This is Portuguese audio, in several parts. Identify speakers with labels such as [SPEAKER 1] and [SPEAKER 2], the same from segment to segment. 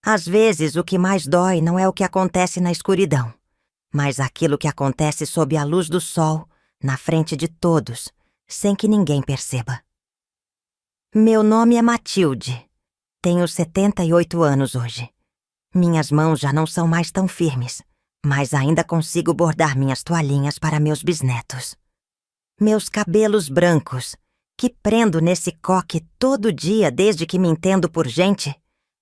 [SPEAKER 1] Às vezes, o que mais dói não é o que acontece na escuridão, mas aquilo que acontece sob a luz do sol, na frente de todos, sem que ninguém perceba. Meu nome é Matilde. Tenho 78 anos hoje. Minhas mãos já não são mais tão firmes, mas ainda consigo bordar minhas toalhinhas para meus bisnetos. Meus cabelos brancos, que prendo nesse coque todo dia desde que me entendo por gente,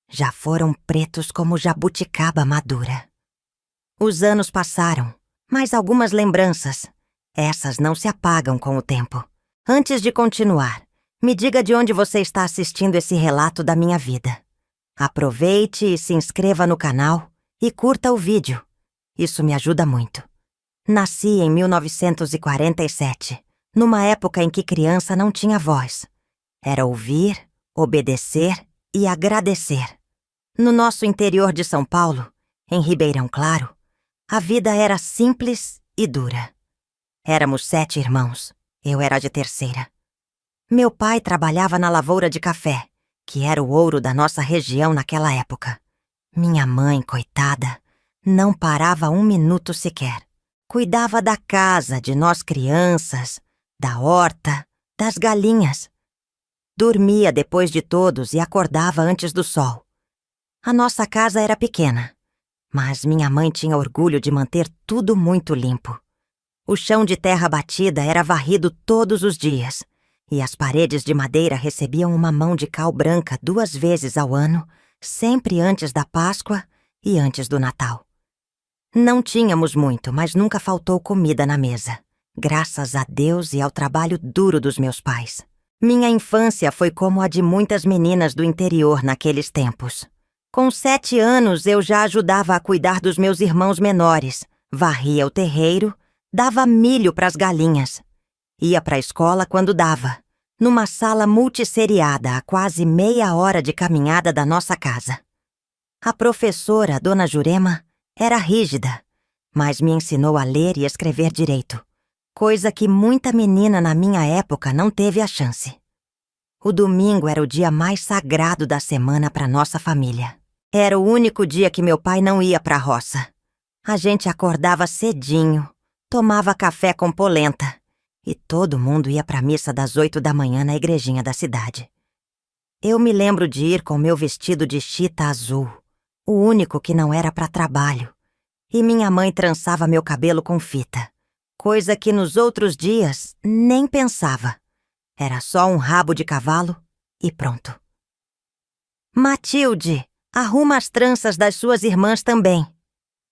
[SPEAKER 1] já foram pretos como jabuticaba madura. Os anos passaram, mas algumas lembranças. Essas não se apagam com o tempo. Antes de continuar, me diga de onde você está assistindo esse relato da minha vida. Aproveite e se inscreva no canal e curta o vídeo. Isso me ajuda muito. Nasci em 1947, numa época em que criança não tinha voz. Era ouvir, obedecer e agradecer. No nosso interior de São Paulo, em Ribeirão Claro, a vida era simples e dura. Éramos 7 irmãos. Eu era de terceira. Meu pai trabalhava na lavoura de café, que era o ouro da nossa região naquela época. Minha mãe, coitada, não parava um minuto sequer. Cuidava da casa, de nós crianças, da horta, das galinhas. Dormia depois de todos e acordava antes do sol. A nossa casa era pequena, mas minha mãe tinha orgulho de manter tudo muito limpo. O chão de terra batida era varrido todos os dias, e as paredes de madeira recebiam uma mão de cal branca 2 vezes ao ano, sempre antes da Páscoa e antes do Natal. Não tínhamos muito, mas nunca faltou comida na mesa, graças a Deus e ao trabalho duro dos meus pais. Minha infância foi como a de muitas meninas do interior naqueles tempos. Com 7 anos, eu já ajudava a cuidar dos meus irmãos menores, varria o terreiro, dava milho para as galinhas. Ia para a escola quando dava, numa sala multisseriada a quase meia hora de caminhada da nossa casa. A professora, Dona Jurema, era rígida, mas me ensinou a ler e escrever direito, coisa que muita menina na minha época não teve a chance. O domingo era o dia mais sagrado da semana para nossa família. Era o único dia que meu pai não ia para a roça. A gente acordava cedinho, tomava café com polenta, e todo mundo ia para a missa das 8 da manhã na igrejinha da cidade. Eu me lembro de ir com meu vestido de chita azul, o único que não era para trabalho, e minha mãe trançava meu cabelo com fita, coisa que nos outros dias nem pensava. Era só um rabo de cavalo e pronto. Matilde, arruma as tranças das suas irmãs também.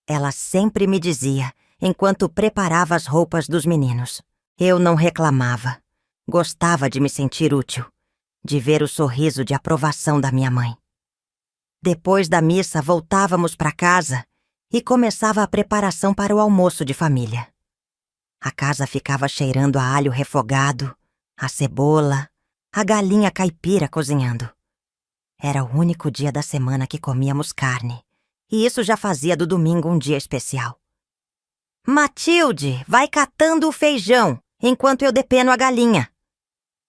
[SPEAKER 1] Ela sempre me dizia, enquanto preparava as roupas dos meninos. Eu não reclamava. Gostava de me sentir útil, de ver o sorriso de aprovação da minha mãe. Depois da missa, voltávamos para casa e começava a preparação para o almoço de família. A casa ficava cheirando a alho refogado, a cebola, a galinha caipira cozinhando. Era o único dia da semana que comíamos carne, e isso já fazia do domingo um dia especial. Matilde, vai catando o feijão, enquanto eu depeno a galinha.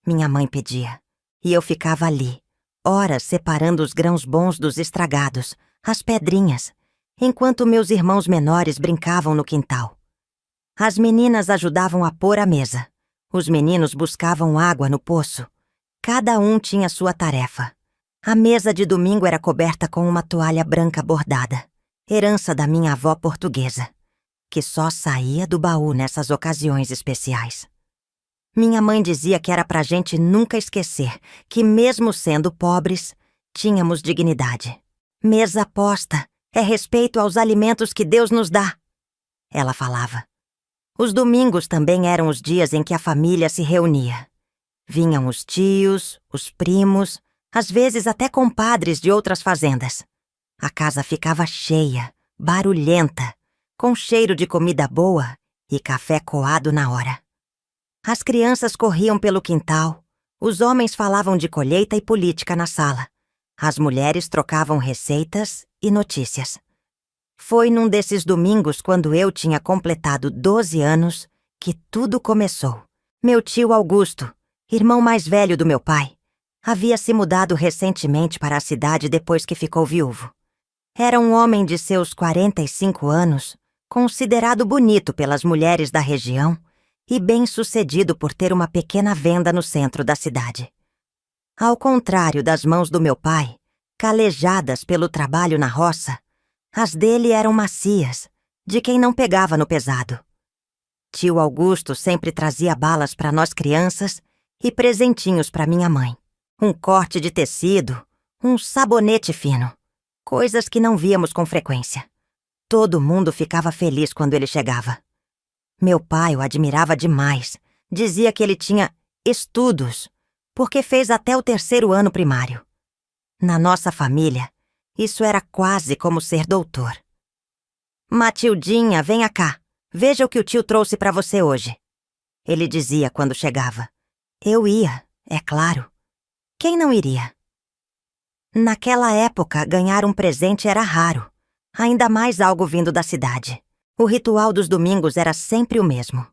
[SPEAKER 1] Minha mãe pedia, e eu ficava ali, horas separando os grãos bons dos estragados, as pedrinhas, enquanto meus irmãos menores brincavam no quintal. As meninas ajudavam a pôr a mesa. Os meninos buscavam água no poço. Cada um tinha sua tarefa. A mesa de domingo era coberta com uma toalha branca bordada, herança da minha avó portuguesa, que só saía do baú nessas ocasiões especiais. Minha mãe dizia que era pra gente nunca esquecer que, mesmo sendo pobres, tínhamos dignidade. Mesa posta é respeito aos alimentos que Deus nos dá, ela falava. Os domingos também eram os dias em que a família se reunia. Vinham os tios, os primos, às vezes até compadres de outras fazendas. A casa ficava cheia, barulhenta, com cheiro de comida boa e café coado na hora. As crianças corriam pelo quintal, os homens falavam de colheita e política na sala. As mulheres trocavam receitas e notícias. Foi num desses domingos, quando eu tinha completado 12 anos, que tudo começou. Meu tio Augusto, irmão mais velho do meu pai, havia se mudado recentemente para a cidade depois que ficou viúvo. Era um homem de seus 45 anos, considerado bonito pelas mulheres da região e bem-sucedido por ter uma pequena venda no centro da cidade. Ao contrário das mãos do meu pai, calejadas pelo trabalho na roça, as dele eram macias, de quem não pegava no pesado. Tio Augusto sempre trazia balas para nós crianças e presentinhos para minha mãe. Um corte de tecido, um sabonete fino. Coisas que não víamos com frequência. Todo mundo ficava feliz quando ele chegava. Meu pai o admirava demais. Dizia que ele tinha estudos, porque fez até o 3º ano primário. Na nossa família, isso era quase como ser doutor. Matildinha, venha cá. Veja o que o tio trouxe para você hoje. Ele dizia quando chegava. Eu ia, é claro. Quem não iria? Naquela época, ganhar um presente era raro, ainda mais algo vindo da cidade. O ritual dos domingos era sempre o mesmo.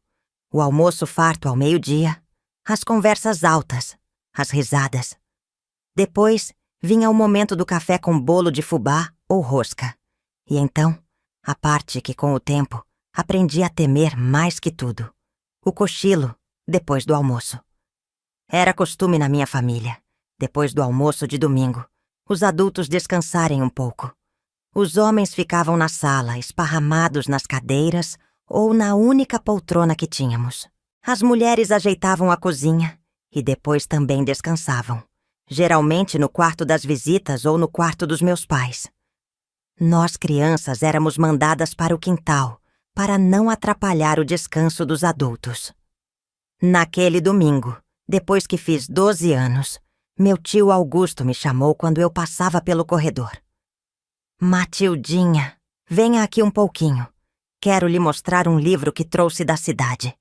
[SPEAKER 1] O almoço farto ao meio-dia, as conversas altas, as risadas. Depois, vinha o momento do café com bolo de fubá ou rosca. E então, a parte que com o tempo aprendi a temer mais que tudo. O cochilo, depois do almoço. Era costume na minha família, depois do almoço de domingo, os adultos descansarem um pouco. Os homens ficavam na sala, esparramados nas cadeiras ou na única poltrona que tínhamos. As mulheres ajeitavam a cozinha e depois também descansavam, geralmente no quarto das visitas ou no quarto dos meus pais. Nós, crianças, éramos mandadas para o quintal, para não atrapalhar o descanso dos adultos. Naquele domingo, depois que fiz 12 anos, meu tio Augusto me chamou quando eu passava pelo corredor. Matildinha, venha aqui um pouquinho. Quero lhe mostrar um livro que trouxe da cidade.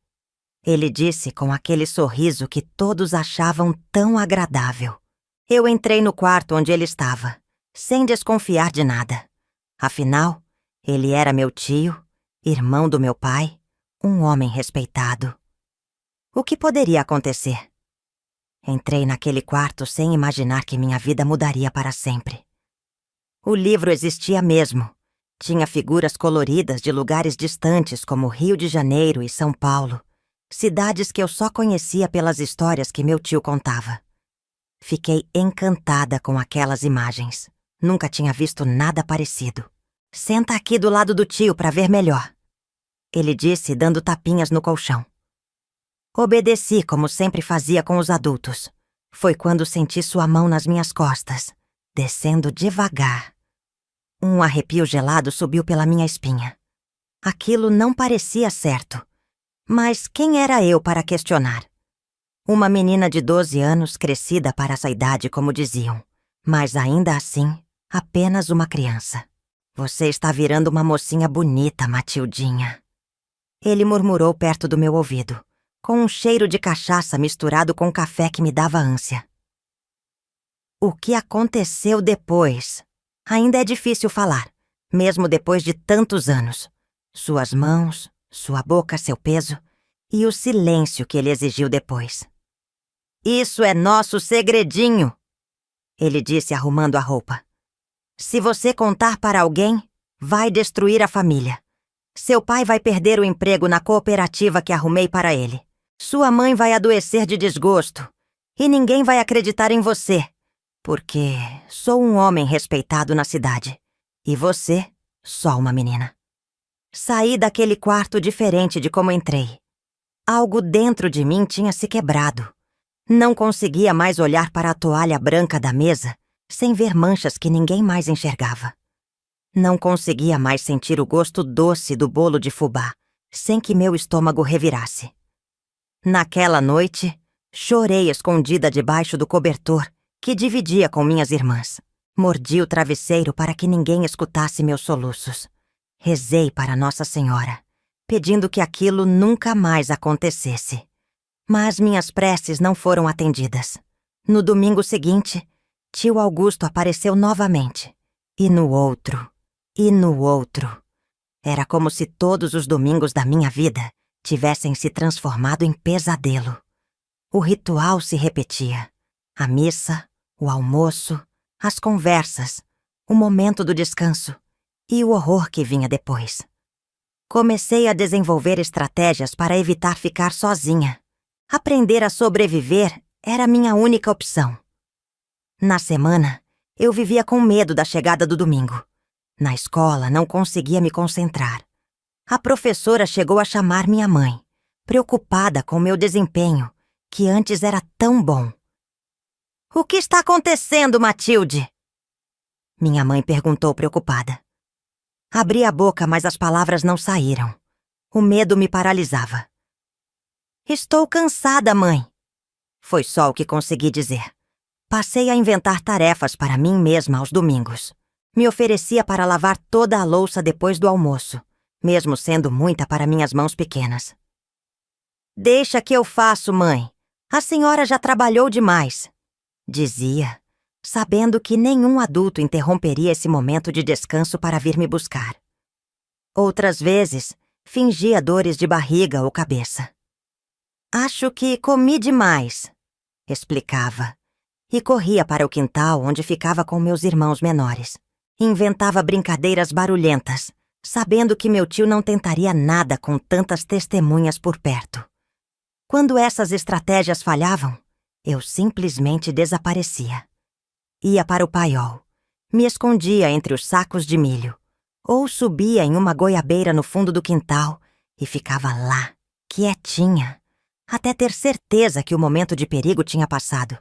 [SPEAKER 1] Ele disse com aquele sorriso que todos achavam tão agradável. Eu entrei no quarto onde ele estava, sem desconfiar de nada. Afinal, ele era meu tio, irmão do meu pai, um homem respeitado. O que poderia acontecer? Entrei naquele quarto sem imaginar que minha vida mudaria para sempre. O livro existia mesmo. Tinha figuras coloridas de lugares distantes como Rio de Janeiro e São Paulo, cidades que eu só conhecia pelas histórias que meu tio contava. Fiquei encantada com aquelas imagens. Nunca tinha visto nada parecido. Senta aqui do lado do tio para ver melhor. Ele disse, dando tapinhas no colchão. Obedeci como sempre fazia com os adultos. Foi quando senti sua mão nas minhas costas, descendo devagar. Um arrepio gelado subiu pela minha espinha. Aquilo não parecia certo. Mas quem era eu para questionar? Uma menina de 12 anos, crescida para essa idade, como diziam. Mas ainda assim, apenas uma criança. Você está virando uma mocinha bonita, Matildinha. Ele murmurou perto do meu ouvido, com um cheiro de cachaça misturado com café que me dava ânsia. O que aconteceu depois? Ainda é difícil falar, mesmo depois de tantos anos. Suas mãos, sua boca, seu peso e o silêncio que ele exigiu depois. Isso é nosso segredinho, ele disse arrumando a roupa. Se você contar para alguém, vai destruir a família. Seu pai vai perder o emprego na cooperativa que arrumei para ele. Sua mãe vai adoecer de desgosto. E ninguém vai acreditar em você. Porque sou um homem respeitado na cidade. E você, só uma menina. Saí daquele quarto diferente de como entrei. Algo dentro de mim tinha se quebrado. Não conseguia mais olhar para a toalha branca da mesa sem ver manchas que ninguém mais enxergava. Não conseguia mais sentir o gosto doce do bolo de fubá, sem que meu estômago revirasse. Naquela noite, chorei escondida debaixo do cobertor que dividia com minhas irmãs. Mordi o travesseiro para que ninguém escutasse meus soluços. Rezei para Nossa Senhora, pedindo que aquilo nunca mais acontecesse. Mas minhas preces não foram atendidas. No domingo seguinte, tio Augusto apareceu novamente. E no outro. E no outro. Era como se todos os domingos da minha vida tivessem se transformado em pesadelo. O ritual se repetia. A missa, o almoço, as conversas, o momento do descanso e o horror que vinha depois. Comecei a desenvolver estratégias para evitar ficar sozinha. Aprender a sobreviver era minha única opção. Na semana, eu vivia com medo da chegada do domingo. Na escola, não conseguia me concentrar. A professora chegou a chamar minha mãe, preocupada com meu desempenho, que antes era tão bom. "O que está acontecendo, Matilde?" Minha mãe perguntou preocupada. Abri a boca, mas as palavras não saíram. O medo me paralisava. "Estou cansada, mãe." Foi só o que consegui dizer. Passei a inventar tarefas para mim mesma aos domingos. Me oferecia para lavar toda a louça depois do almoço, mesmo sendo muita para minhas mãos pequenas. "Deixa que eu faço, mãe. A senhora já trabalhou demais", dizia, sabendo que nenhum adulto interromperia esse momento de descanso para vir me buscar. Outras vezes, fingia dores de barriga ou cabeça. "Acho que comi demais", explicava, e corria para o quintal onde ficava com meus irmãos menores. Inventava brincadeiras barulhentas, sabendo que meu tio não tentaria nada com tantas testemunhas por perto. Quando essas estratégias falhavam, eu simplesmente desaparecia. Ia para o paiol, me escondia entre os sacos de milho, ou subia em uma goiabeira no fundo do quintal e ficava lá, quietinha, até ter certeza que o momento de perigo tinha passado.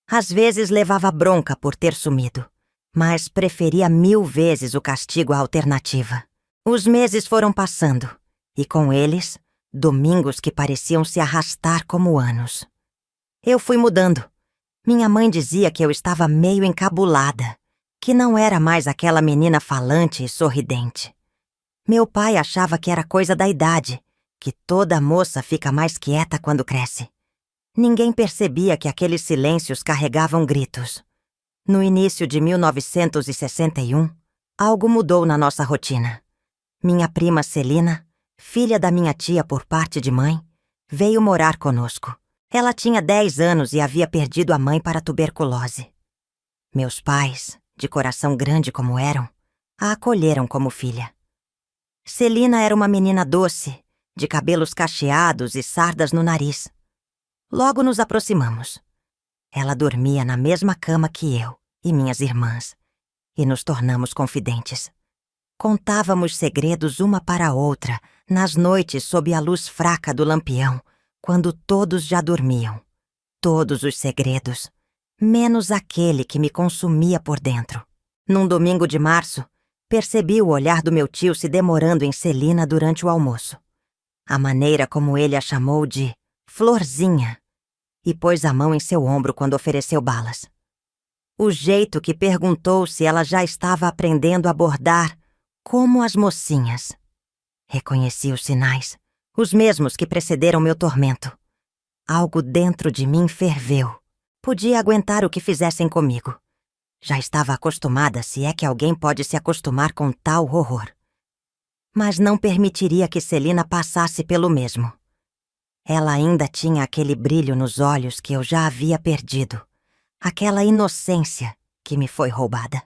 [SPEAKER 1] Às vezes levava bronca por ter sumido, mas preferia 1000 vezes o castigo à alternativa. Os meses foram passando, e com eles, domingos que pareciam se arrastar como anos. Eu fui mudando. Minha mãe dizia que eu estava meio encabulada, que não era mais aquela menina falante e sorridente. Meu pai achava que era coisa da idade, que toda moça fica mais quieta quando cresce. Ninguém percebia que aqueles silêncios carregavam gritos. No início de 1961, algo mudou na nossa rotina. Minha prima Celina, filha da minha tia por parte de mãe, veio morar conosco. Ela tinha 10 anos e havia perdido a mãe para tuberculose. Meus pais, de coração grande como eram, a acolheram como filha. Celina era uma menina doce, de cabelos cacheados e sardas no nariz. Logo nos aproximamos. Ela dormia na mesma cama que eu e minhas irmãs, e nos tornamos confidentes. Contávamos segredos uma para a outra nas noites sob a luz fraca do lampião, quando todos já dormiam. Todos os segredos, menos aquele que me consumia por dentro. Num domingo de março, percebi o olhar do meu tio se demorando em Celina durante o almoço. A maneira como ele a chamou de Florzinha e pôs a mão em seu ombro quando ofereceu balas. O jeito que perguntou se ela já estava aprendendo a bordar como as mocinhas. Reconheci os sinais, os mesmos que precederam meu tormento. Algo dentro de mim ferveu. Podia aguentar o que fizessem comigo. Já estava acostumada, se é que alguém pode se acostumar com tal horror. Mas não permitiria que Celina passasse pelo mesmo. Ela ainda tinha aquele brilho nos olhos que eu já havia perdido. Aquela inocência que me foi roubada.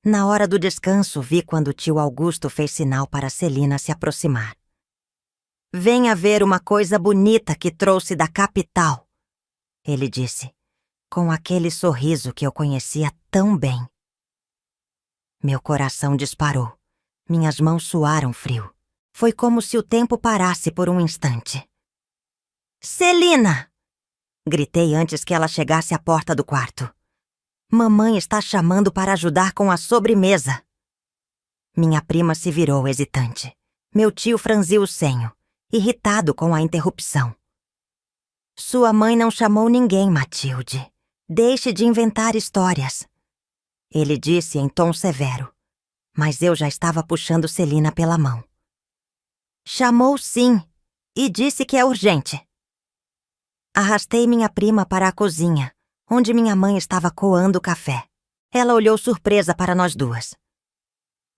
[SPEAKER 1] Na hora do descanso, vi quando o tio Augusto fez sinal para Celina se aproximar. "Venha ver uma coisa bonita que trouxe da capital", ele disse, com aquele sorriso que eu conhecia tão bem. Meu coração disparou. Minhas mãos suaram frio. Foi como se o tempo parasse por um instante. "Celina!" Gritei antes que ela chegasse à porta do quarto. "Mamãe está chamando para ajudar com a sobremesa." Minha prima se virou hesitante. Meu tio franziu o senho, irritado com a interrupção. "Sua mãe não chamou ninguém, Matilde. Deixe de inventar histórias", ele disse em tom severo, mas eu já estava puxando Celina pela mão. "Chamou sim, e disse que é urgente." Arrastei minha prima para a cozinha, onde minha mãe estava coando o café. Ela olhou surpresa para nós duas.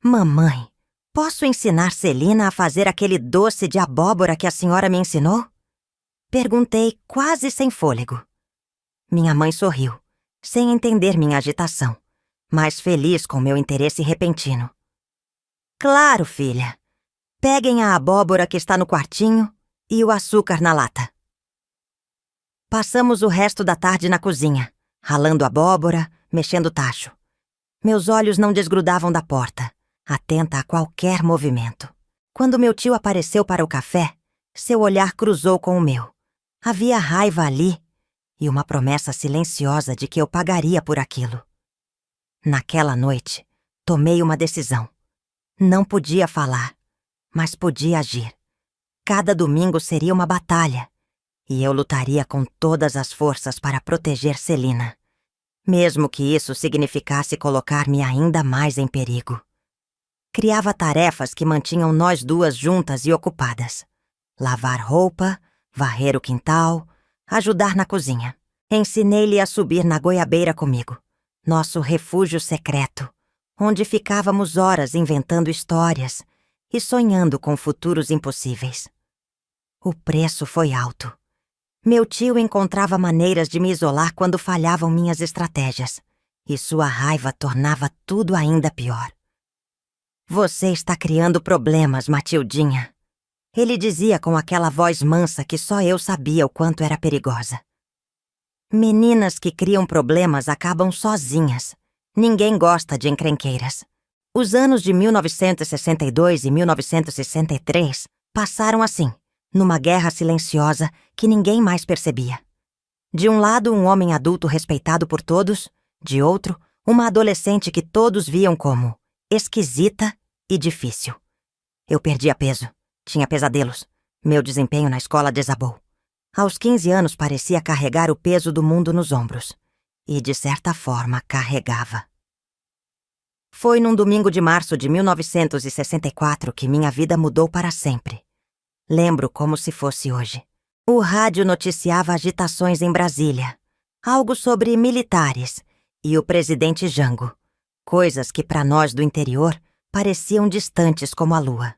[SPEAKER 1] "Mamãe, posso ensinar Celina a fazer aquele doce de abóbora que a senhora me ensinou?" Perguntei, quase sem fôlego. Minha mãe sorriu, sem entender minha agitação, mais feliz com meu interesse repentino. Claro, filha. Peguem a abóbora que está no quartinho e o açúcar na lata. Passamos o resto da tarde na cozinha, ralando abóbora, mexendo tacho. Meus olhos não desgrudavam da porta, atenta a qualquer movimento. Quando meu tio apareceu para o café, seu olhar cruzou com o meu. Havia raiva ali e uma promessa silenciosa de que eu pagaria por aquilo. Naquela noite, tomei uma decisão. Não podia falar, mas podia agir. Cada domingo seria uma batalha, e eu lutaria com todas as forças para proteger Celina, mesmo que isso significasse colocar-me ainda mais em perigo. Criava tarefas que mantinham nós duas juntas e ocupadas. Lavar roupa, varrer o quintal, ajudar na cozinha. Ensinei-lhe a subir na goiabeira comigo, nosso refúgio secreto, onde ficávamos horas inventando histórias e sonhando com futuros impossíveis. O preço foi alto. Meu tio encontrava maneiras de me isolar quando falhavam minhas estratégias, e sua raiva tornava tudo ainda pior. Você está criando problemas, Matildinha. Ele dizia com aquela voz mansa que só eu sabia o quanto era perigosa. Meninas que criam problemas acabam sozinhas. Ninguém gosta de encrenqueiras. Os anos de 1962 e 1963 passaram assim, numa guerra silenciosa que ninguém mais percebia. De um lado, um homem adulto respeitado por todos, de outro, uma adolescente que todos viam como esquisita e difícil. Eu perdia peso, tinha pesadelos, meu desempenho na escola desabou. Aos 15 anos parecia carregar o peso do mundo nos ombros, e de certa forma carregava. Foi num domingo de março de 1964 que minha vida mudou para sempre. Lembro como se fosse hoje. O rádio noticiava agitações em Brasília, algo sobre militares e o presidente Jango, coisas que para nós do interior pareciam distantes como a lua.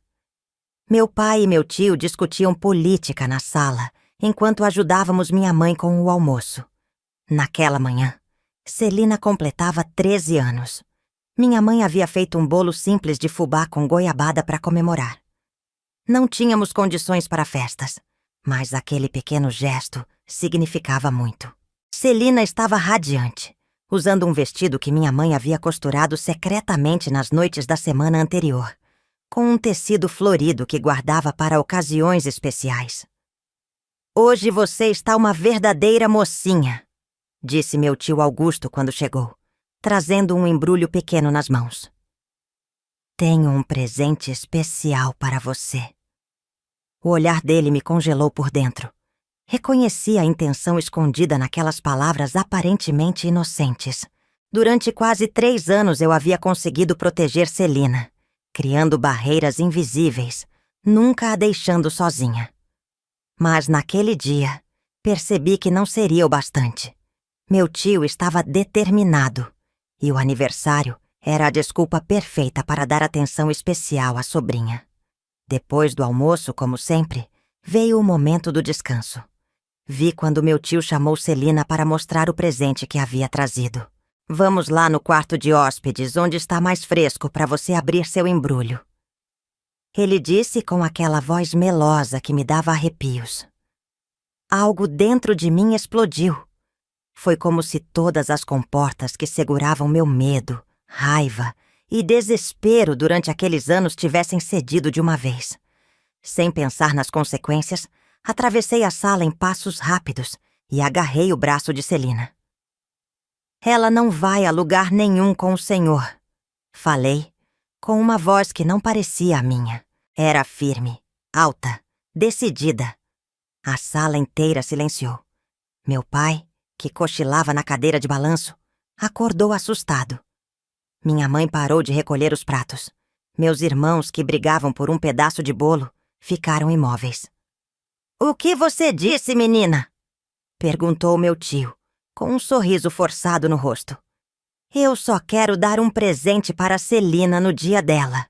[SPEAKER 1] Meu pai e meu tio discutiam política na sala, enquanto ajudávamos minha mãe com o almoço. Naquela manhã, Celina completava 13 anos. Minha mãe havia feito um bolo simples de fubá com goiabada para comemorar. Não tínhamos condições para festas, mas aquele pequeno gesto significava muito. Celina estava radiante, usando um vestido que minha mãe havia costurado secretamente nas noites da semana anterior, com um tecido florido que guardava para ocasiões especiais. Hoje você está uma verdadeira mocinha, disse meu tio Augusto quando chegou, trazendo um embrulho pequeno nas mãos. Tenho um presente especial para você. O olhar dele me congelou por dentro. Reconheci a intenção escondida naquelas palavras aparentemente inocentes. Durante quase 3 anos eu havia conseguido proteger Celina, criando barreiras invisíveis, nunca a deixando sozinha. Mas naquele dia, percebi que não seria o bastante. Meu tio estava determinado, e o aniversário era a desculpa perfeita para dar atenção especial à sobrinha. Depois do almoço, como sempre, veio o momento do descanso. Vi quando meu tio chamou Celina para mostrar o presente que havia trazido. Vamos lá no quarto de hóspedes, onde está mais fresco para você abrir seu embrulho. Ele disse com aquela voz melosa que me dava arrepios. Algo dentro de mim explodiu. Foi como se todas as comportas que seguravam meu medo, raiva e desespero durante aqueles anos tivessem cedido de uma vez. Sem pensar nas consequências, atravessei a sala em passos rápidos e agarrei o braço de Celina. Ela não vai a lugar nenhum com o senhor, falei, com uma voz que não parecia a minha. Era firme, alta, decidida. A sala inteira silenciou. Meu pai, que cochilava na cadeira de balanço, acordou assustado. Minha mãe parou de recolher os pratos. Meus irmãos, que brigavam por um pedaço de bolo, ficaram imóveis. "O que você disse, menina?" perguntou meu tio, com um sorriso forçado no rosto. "Eu só quero dar um presente para Celina no dia dela."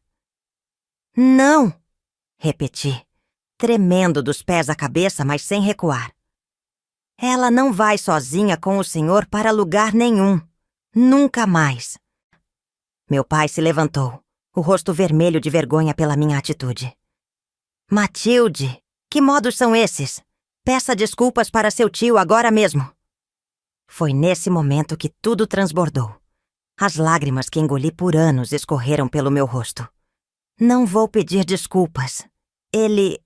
[SPEAKER 1] "Não!" repeti, tremendo dos pés à cabeça, mas sem recuar. "Ela não vai sozinha com o senhor para lugar nenhum. Nunca mais. Meu pai se levantou, o rosto vermelho de vergonha pela minha atitude. Matilde, que modos são esses? Peça desculpas para seu tio agora mesmo. Foi nesse momento que tudo transbordou. As lágrimas que engoli por anos escorreram pelo meu rosto. Não vou pedir desculpas. Ele...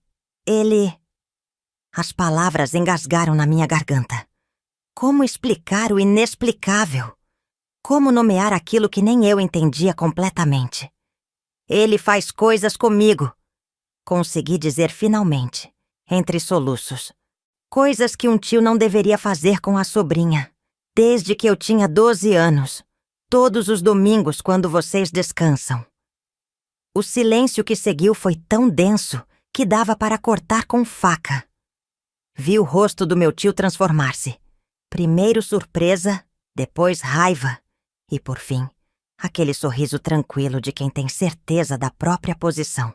[SPEAKER 1] As palavras engasgaram na minha garganta. Como explicar o inexplicável? Como nomear aquilo que nem eu entendia completamente? Ele faz coisas comigo. Consegui dizer finalmente, entre soluços. Coisas que um tio não deveria fazer com a sobrinha. Desde que eu tinha 12 anos. Todos os domingos quando vocês descansam. O silêncio que seguiu foi tão denso que dava para cortar com faca. Vi o rosto do meu tio transformar-se. Primeiro surpresa, depois raiva e, por fim, aquele sorriso tranquilo de quem tem certeza da própria posição.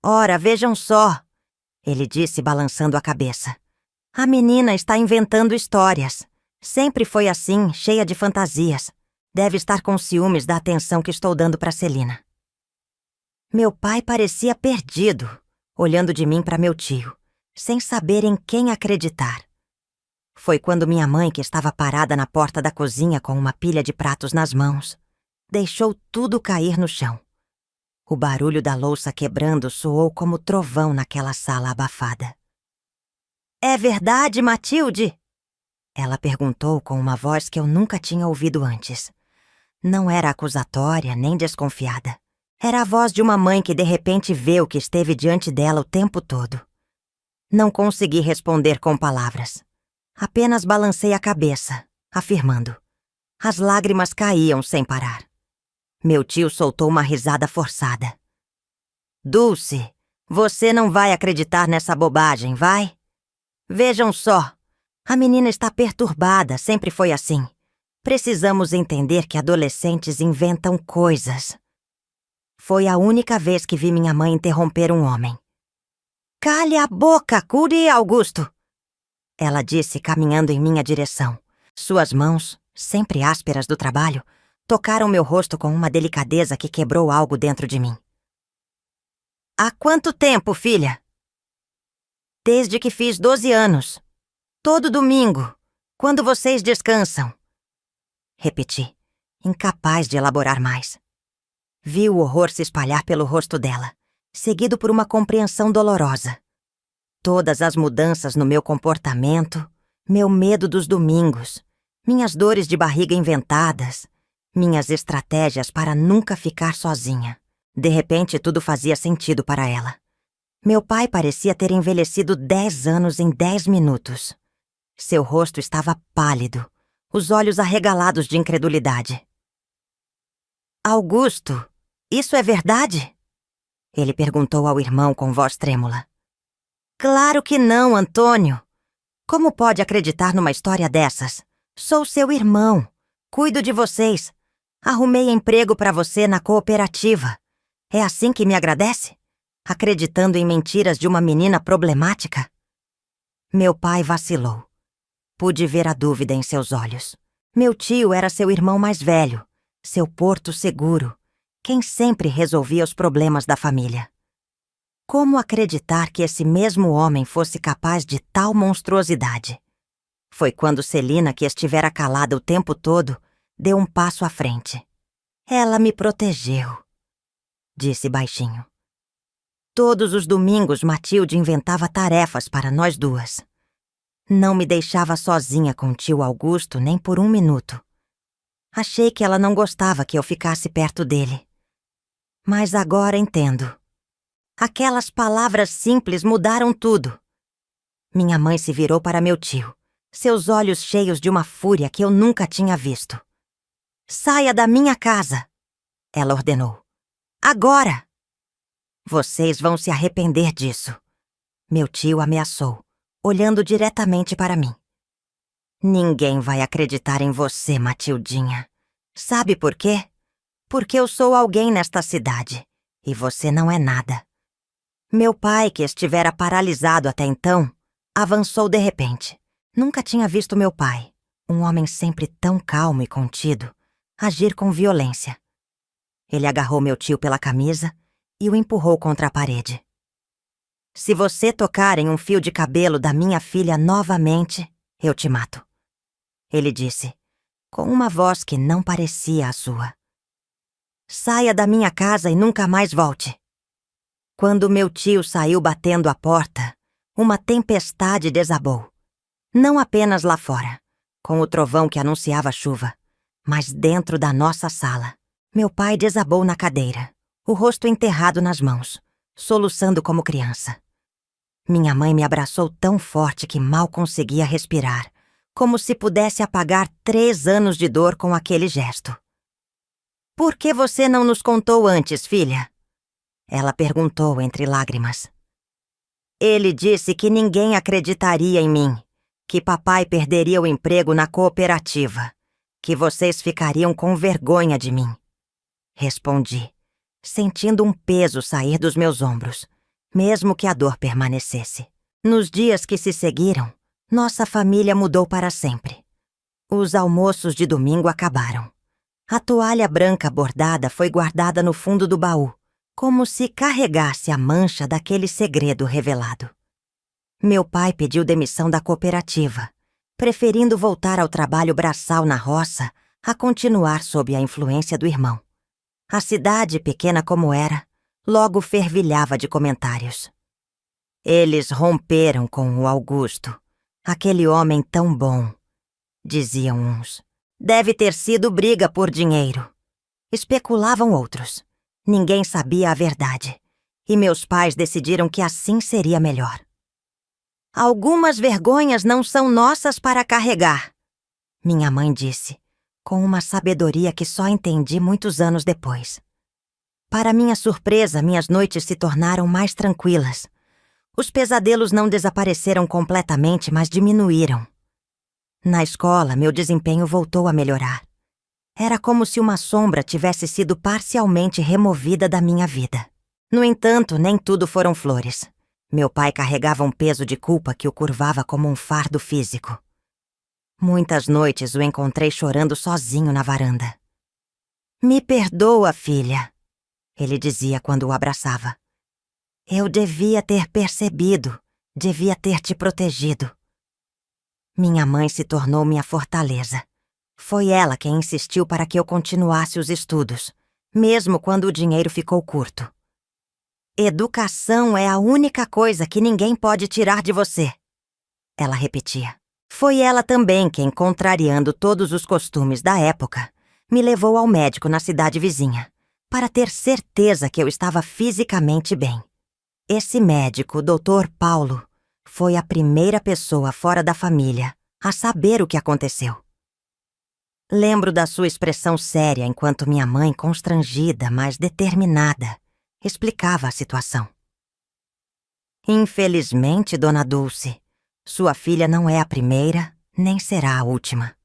[SPEAKER 1] Ora, vejam só, ele disse balançando a cabeça. A menina está inventando histórias. Sempre foi assim, cheia de fantasias. Deve estar com ciúmes da atenção que estou dando para Celina. Meu pai parecia perdido, olhando de mim para meu tio, sem saber em quem acreditar. Foi quando minha mãe, que estava parada na porta da cozinha com uma pilha de pratos nas mãos, deixou tudo cair no chão. O barulho da louça quebrando soou como trovão naquela sala abafada. É verdade, Matilde? Ela perguntou com uma voz que eu nunca tinha ouvido antes. Não era acusatória nem desconfiada. Era a voz de uma mãe que de repente vê o que esteve diante dela o tempo todo. Não consegui responder com palavras. Apenas balancei a cabeça, afirmando. As lágrimas caíam sem parar. Meu tio soltou uma risada forçada. Dulce, você não vai acreditar nessa bobagem, vai? Vejam só. A menina está perturbada, sempre foi assim. Precisamos entender que adolescentes inventam coisas. Foi a única vez que vi minha mãe interromper um homem. Cale a boca, Curi Augusto! Ela disse, caminhando em minha direção. Suas mãos, sempre ásperas do trabalho, tocaram meu rosto com uma delicadeza que quebrou algo dentro de mim. Há quanto tempo, filha? Desde que fiz 12 anos. Todo domingo, quando vocês descansam. Repeti, incapaz de elaborar mais. Vi o horror se espalhar pelo rosto dela, seguido por uma compreensão dolorosa. Todas as mudanças no meu comportamento, meu medo dos domingos, minhas dores de barriga inventadas, minhas estratégias para nunca ficar sozinha. De repente, tudo fazia sentido para ela. Meu pai parecia ter envelhecido 10 anos em 10 minutos. Seu rosto estava pálido, os olhos arregalados de incredulidade. Augusto, isso é verdade? Ele perguntou ao irmão com voz trêmula. Claro que não, Antônio. Como pode acreditar numa história dessas? Sou seu irmão. Cuido de vocês. Arrumei emprego para você na cooperativa. É assim que me agradece? Acreditando em mentiras de uma menina problemática? Meu pai vacilou. Pude ver a dúvida em seus olhos. Meu tio era seu irmão mais velho, seu porto seguro, quem sempre resolvia os problemas da família. Como acreditar que esse mesmo homem fosse capaz de tal monstruosidade? Foi quando Celina, que estivera calada o tempo todo, deu um passo à frente. Ela me protegeu, disse baixinho. Todos os domingos Matilde inventava tarefas para nós duas. Não me deixava sozinha com tio Augusto nem por um minuto. Achei que ela não gostava que eu ficasse perto dele. Mas agora entendo. Aquelas palavras simples mudaram tudo. Minha mãe se virou para meu tio, seus olhos cheios de uma fúria que eu nunca tinha visto. Saia da minha casa, ela ordenou. Agora! Vocês vão se arrepender disso. Meu tio ameaçou, olhando diretamente para mim. Ninguém vai acreditar em você, Matildinha. Sabe por quê? Porque eu sou alguém nesta cidade, e você não é nada. Meu pai, que estivera paralisado até então, avançou de repente. Nunca tinha visto meu pai, um homem sempre tão calmo e contido, agir com violência. Ele agarrou meu tio pela camisa e o empurrou contra a parede. Se você tocar em um fio de cabelo da minha filha novamente, eu te mato. Ele disse, com uma voz que não parecia a sua. Saia da minha casa e nunca mais volte. Quando meu tio saiu batendo a porta, uma tempestade desabou. Não apenas lá fora, com o trovão que anunciava chuva, mas dentro da nossa sala. Meu pai desabou na cadeira, o rosto enterrado nas mãos, soluçando como criança. Minha mãe me abraçou tão forte que mal conseguia respirar, como se pudesse apagar 3 anos de dor com aquele gesto. Por que você não nos contou antes, filha? Ela perguntou entre lágrimas. Ele disse que ninguém acreditaria em mim, que papai perderia o emprego na cooperativa, que vocês ficariam com vergonha de mim. Respondi, sentindo um peso sair dos meus ombros, mesmo que a dor permanecesse. Nos dias que se seguiram, nossa família mudou para sempre. Os almoços de domingo acabaram. A toalha branca bordada foi guardada no fundo do baú, como se carregasse a mancha daquele segredo revelado. Meu pai pediu demissão da cooperativa, preferindo voltar ao trabalho braçal na roça a continuar sob a influência do irmão. A cidade, pequena como era, logo fervilhava de comentários. Eles romperam com o Augusto, aquele homem tão bom, diziam uns. Deve ter sido briga por dinheiro. Especulavam outros. Ninguém sabia a verdade, e meus pais decidiram que assim seria melhor. Algumas vergonhas não são nossas para carregar, minha mãe disse, com uma sabedoria que só entendi muitos anos depois. Para minha surpresa, minhas noites se tornaram mais tranquilas. Os pesadelos não desapareceram completamente, mas diminuíram. Na escola, meu desempenho voltou a melhorar. Era como se uma sombra tivesse sido parcialmente removida da minha vida. No entanto, nem tudo foram flores. Meu pai carregava um peso de culpa que o curvava como um fardo físico. Muitas noites o encontrei chorando sozinho na varanda. Me perdoa, filha, ele dizia quando o abraçava. Eu devia ter percebido, devia ter te protegido. Minha mãe se tornou minha fortaleza. Foi ela quem insistiu para que eu continuasse os estudos, mesmo quando o dinheiro ficou curto. Educação é a única coisa que ninguém pode tirar de você, ela repetia. Foi ela também quem, contrariando todos os costumes da época, me levou ao médico na cidade vizinha, para ter certeza que eu estava fisicamente bem. Esse médico, Dr. Paulo, foi a primeira pessoa fora da família a saber o que aconteceu. Lembro da sua expressão séria enquanto minha mãe, constrangida, mas determinada, explicava a situação. Infelizmente, dona Dulce, sua filha não é a primeira, nem será a última,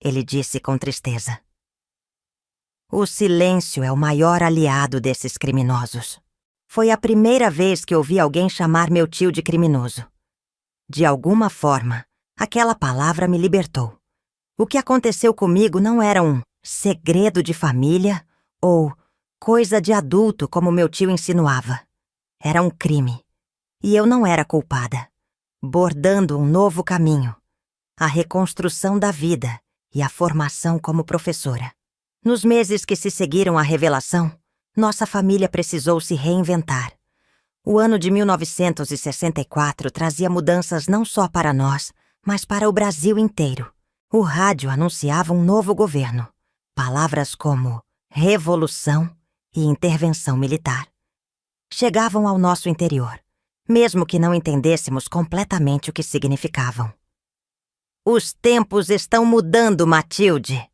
[SPEAKER 1] ele disse com tristeza. O silêncio é o maior aliado desses criminosos. Foi a primeira vez que ouvi alguém chamar meu tio de criminoso. De alguma forma, aquela palavra me libertou. O que aconteceu comigo não era um segredo de família ou coisa de adulto, como meu tio insinuava. Era um crime. E eu não era culpada. Bordando um novo caminho. A reconstrução da vida e a formação como professora. Nos meses que se seguiram à revelação, nossa família precisou se reinventar. O ano de 1964 trazia mudanças não só para nós, mas para o Brasil inteiro. O rádio anunciava um novo governo. Palavras como revolução e intervenção militar chegavam ao nosso interior, mesmo que não entendêssemos completamente o que significavam. Os tempos estão mudando, Matilde,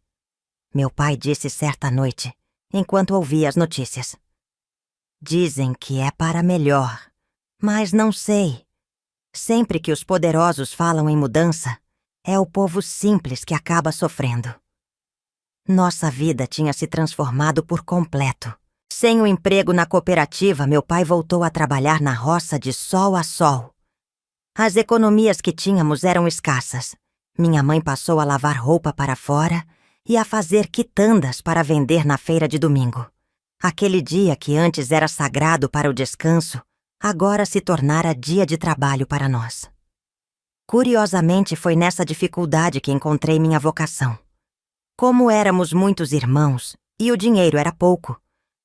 [SPEAKER 1] meu pai disse certa noite, enquanto ouvia as notícias. Dizem que é para melhor, mas não sei. Sempre que os poderosos falam em mudança, é o povo simples que acaba sofrendo. Nossa vida tinha se transformado por completo. Sem o emprego na cooperativa, meu pai voltou a trabalhar na roça de sol a sol. As economias que tínhamos eram escassas. Minha mãe passou a lavar roupa para fora e a fazer quitandas para vender na feira de domingo. Aquele dia que antes era sagrado para o descanso, agora se tornara dia de trabalho para nós. Curiosamente, foi nessa dificuldade que encontrei minha vocação. Como éramos muitos irmãos e o dinheiro era pouco,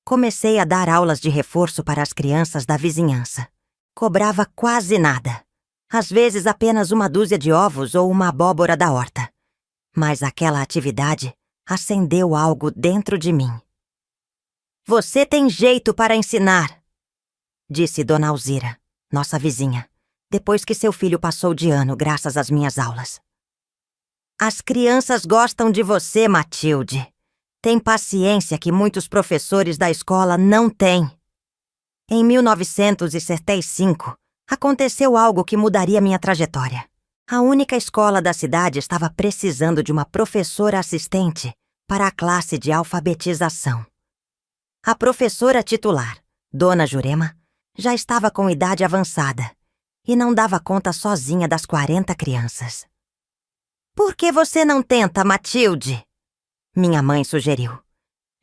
[SPEAKER 1] comecei a dar aulas de reforço para as crianças da vizinhança. Cobrava quase nada. Às vezes apenas uma dúzia de ovos ou uma abóbora da horta. Mas aquela atividade acendeu algo dentro de mim. "Você tem jeito para ensinar", disse Dona Alzira, nossa vizinha, depois que seu filho passou de ano graças às minhas aulas. "As crianças gostam de você, Matilde. Tem paciência que muitos professores da escola não têm." Em 1975, aconteceu algo que mudaria minha trajetória. A única escola da cidade estava precisando de uma professora assistente para a classe de alfabetização. A professora titular, Dona Jurema, já estava com idade avançada e não dava conta sozinha das 40 crianças. "Por que você não tenta, Matilde?" minha mãe sugeriu.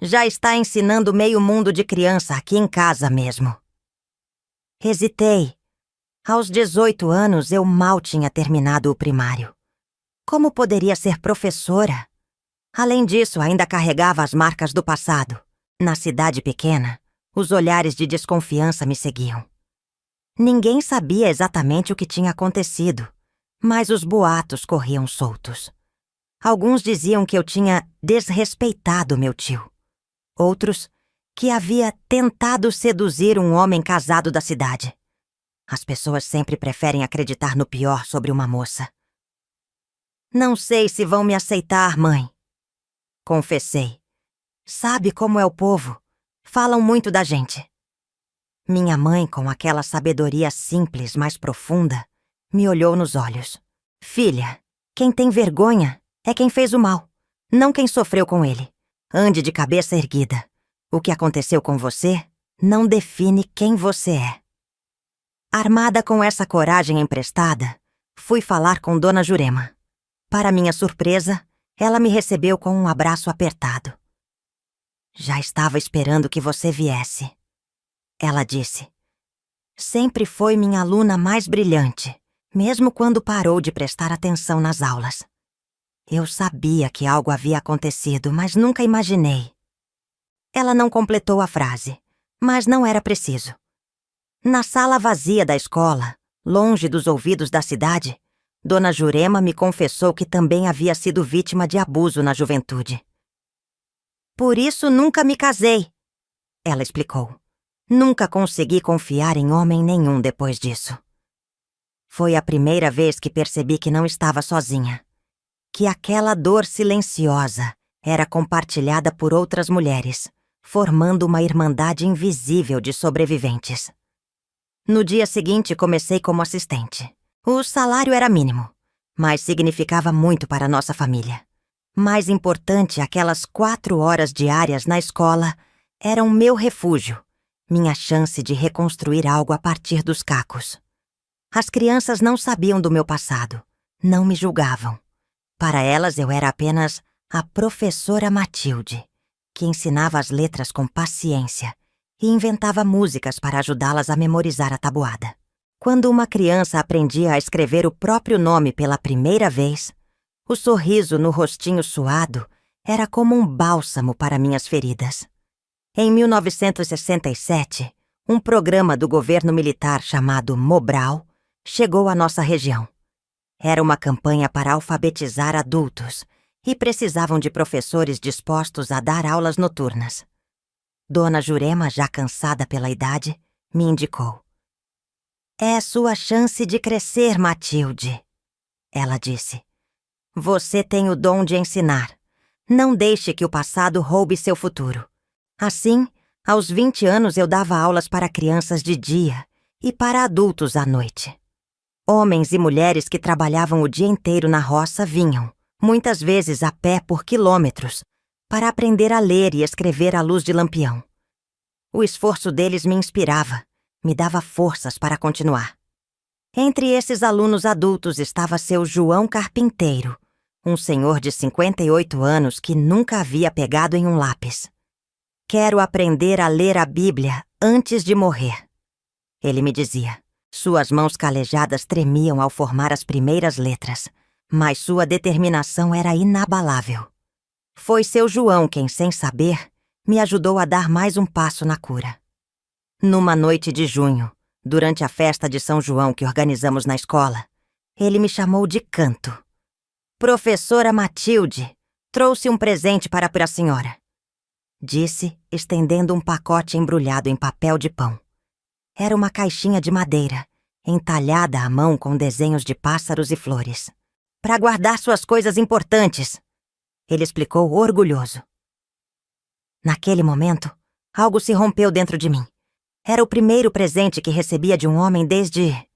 [SPEAKER 1] "Já está ensinando meio mundo de criança aqui em casa mesmo." Hesitei. Aos 18 anos, eu mal tinha terminado o primário. Como poderia ser professora? Além disso, ainda carregava as marcas do passado. Na cidade pequena, os olhares de desconfiança me seguiam. Ninguém sabia exatamente o que tinha acontecido, mas os boatos corriam soltos. Alguns diziam que eu tinha desrespeitado meu tio. Outros, que havia tentado seduzir um homem casado da cidade. As pessoas sempre preferem acreditar no pior sobre uma moça. "Não sei se vão me aceitar, mãe", confessei. "Sabe como é o povo? Falam muito da gente." Minha mãe, com aquela sabedoria simples, mas profunda, me olhou nos olhos. "Filha, quem tem vergonha é quem fez o mal, não quem sofreu com ele. Ande de cabeça erguida. O que aconteceu com você não define quem você é." Armada com essa coragem emprestada, fui falar com Dona Jurema. Para minha surpresa, ela me recebeu com um abraço apertado. "Já estava esperando que você viesse", ela disse. "Sempre foi minha aluna mais brilhante, mesmo quando parou de prestar atenção nas aulas. Eu sabia que algo havia acontecido, mas nunca imaginei." Ela não completou a frase, mas não era preciso. Na sala vazia da escola, longe dos ouvidos da cidade, Dona Jurema me confessou que também havia sido vítima de abuso na juventude. "Por isso nunca me casei", ela explicou. "Nunca consegui confiar em homem nenhum depois disso." Foi a primeira vez que percebi que não estava sozinha, que aquela dor silenciosa era compartilhada por outras mulheres, formando uma irmandade invisível de sobreviventes. No dia seguinte, comecei como assistente. O salário era mínimo, mas significava muito para nossa família. Mais importante, aquelas 4 horas diárias na escola eram meu refúgio, minha chance de reconstruir algo a partir dos cacos. As crianças não sabiam do meu passado, não me julgavam. Para elas, eu era apenas a professora Matilde, que ensinava as letras com paciência e inventava músicas para ajudá-las a memorizar a tabuada. Quando uma criança aprendia a escrever o próprio nome pela primeira vez, o sorriso no rostinho suado era como um bálsamo para minhas feridas. Em 1967, um programa do governo militar chamado Mobral chegou à nossa região. Era uma campanha para alfabetizar adultos e precisavam de professores dispostos a dar aulas noturnas. Dona Jurema, já cansada pela idade, me indicou. "É sua chance de crescer, Matilde", ela disse. "Você tem o dom de ensinar. Não deixe que o passado roube seu futuro." Assim, aos 20 anos eu dava aulas para crianças de dia e para adultos à noite. Homens e mulheres que trabalhavam o dia inteiro na roça vinham, muitas vezes a pé por quilômetros, para aprender a ler e escrever à luz de lampião. O esforço deles me inspirava, me dava forças para continuar. Entre esses alunos adultos estava seu João Carpinteiro, Um senhor de 58 anos que nunca havia pegado em um lápis. Quero aprender a ler a Bíblia antes de morrer. Ele me dizia. Suas mãos calejadas tremiam ao formar as primeiras letras, mas sua determinação era inabalável. Foi seu João quem, sem saber, me ajudou a dar mais um passo na cura. Numa noite de junho, durante a festa de São João que organizamos na escola, ele me chamou de canto. Professora Matilde, trouxe um presente para a senhora, disse, estendendo um pacote embrulhado em papel de pão. Era uma caixinha de madeira, entalhada à mão com desenhos de pássaros e flores. Para guardar suas coisas importantes, ele explicou orgulhoso. Naquele momento, algo se rompeu dentro de mim. Era o primeiro presente que recebia de um homem desde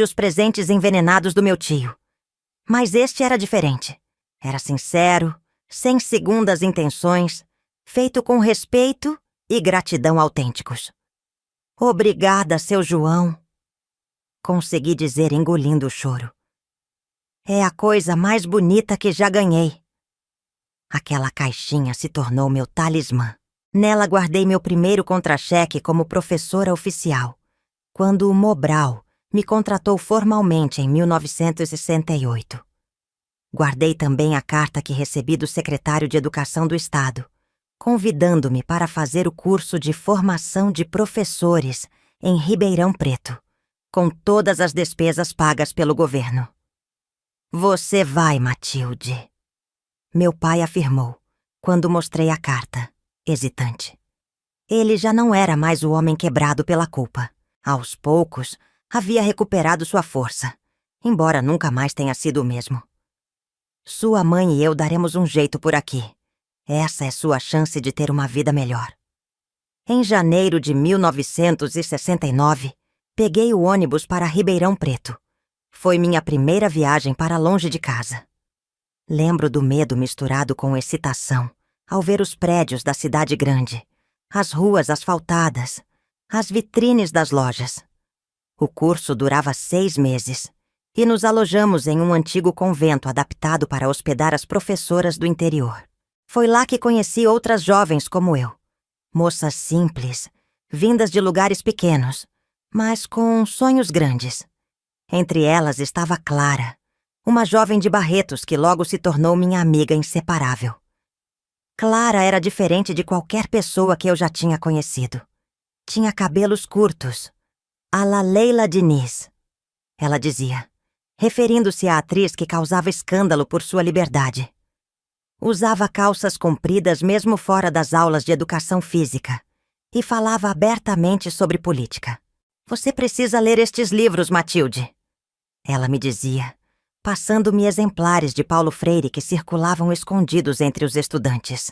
[SPEAKER 1] os presentes envenenados do meu tio. Mas este era diferente. Era sincero, sem segundas intenções, feito com respeito e gratidão autênticos. Obrigada, seu João. Consegui dizer engolindo o choro. É a coisa mais bonita que já ganhei. Aquela caixinha se tornou meu talismã. Nela guardei meu primeiro contra-cheque como professora oficial, quando o Mobral me contratou formalmente em 1968. Guardei também a carta que recebi do secretário de Educação do Estado, convidando-me para fazer o curso de formação de professores em Ribeirão Preto, com todas as despesas pagas pelo governo. Você vai, Matilde, meu pai afirmou, quando mostrei a carta, hesitante. Ele já não era mais o homem quebrado pela culpa. Aos poucos, havia recuperado sua força, embora nunca mais tenha sido o mesmo. Sua mãe e eu daremos um jeito por aqui. Essa é sua chance de ter uma vida melhor. Em janeiro de 1969, peguei o ônibus para Ribeirão Preto. Foi minha primeira viagem para longe de casa. Lembro do medo misturado com excitação ao ver os prédios da cidade grande, as ruas asfaltadas, as vitrines das lojas. O curso durava 6 meses e nos alojamos em um antigo convento adaptado para hospedar as professoras do interior. Foi lá que conheci outras jovens como eu. Moças simples, vindas de lugares pequenos, mas com sonhos grandes. Entre elas estava Clara, uma jovem de Barretos que logo se tornou minha amiga inseparável. Clara era diferente de qualquer pessoa que eu já tinha conhecido. Tinha cabelos curtos, à la Leila Diniz, ela dizia, referindo-se à atriz que causava escândalo por sua liberdade. Usava calças compridas mesmo fora das aulas de educação física e falava abertamente sobre política. Você precisa ler estes livros, Matilde, ela me dizia, passando-me exemplares de Paulo Freire que circulavam escondidos entre os estudantes.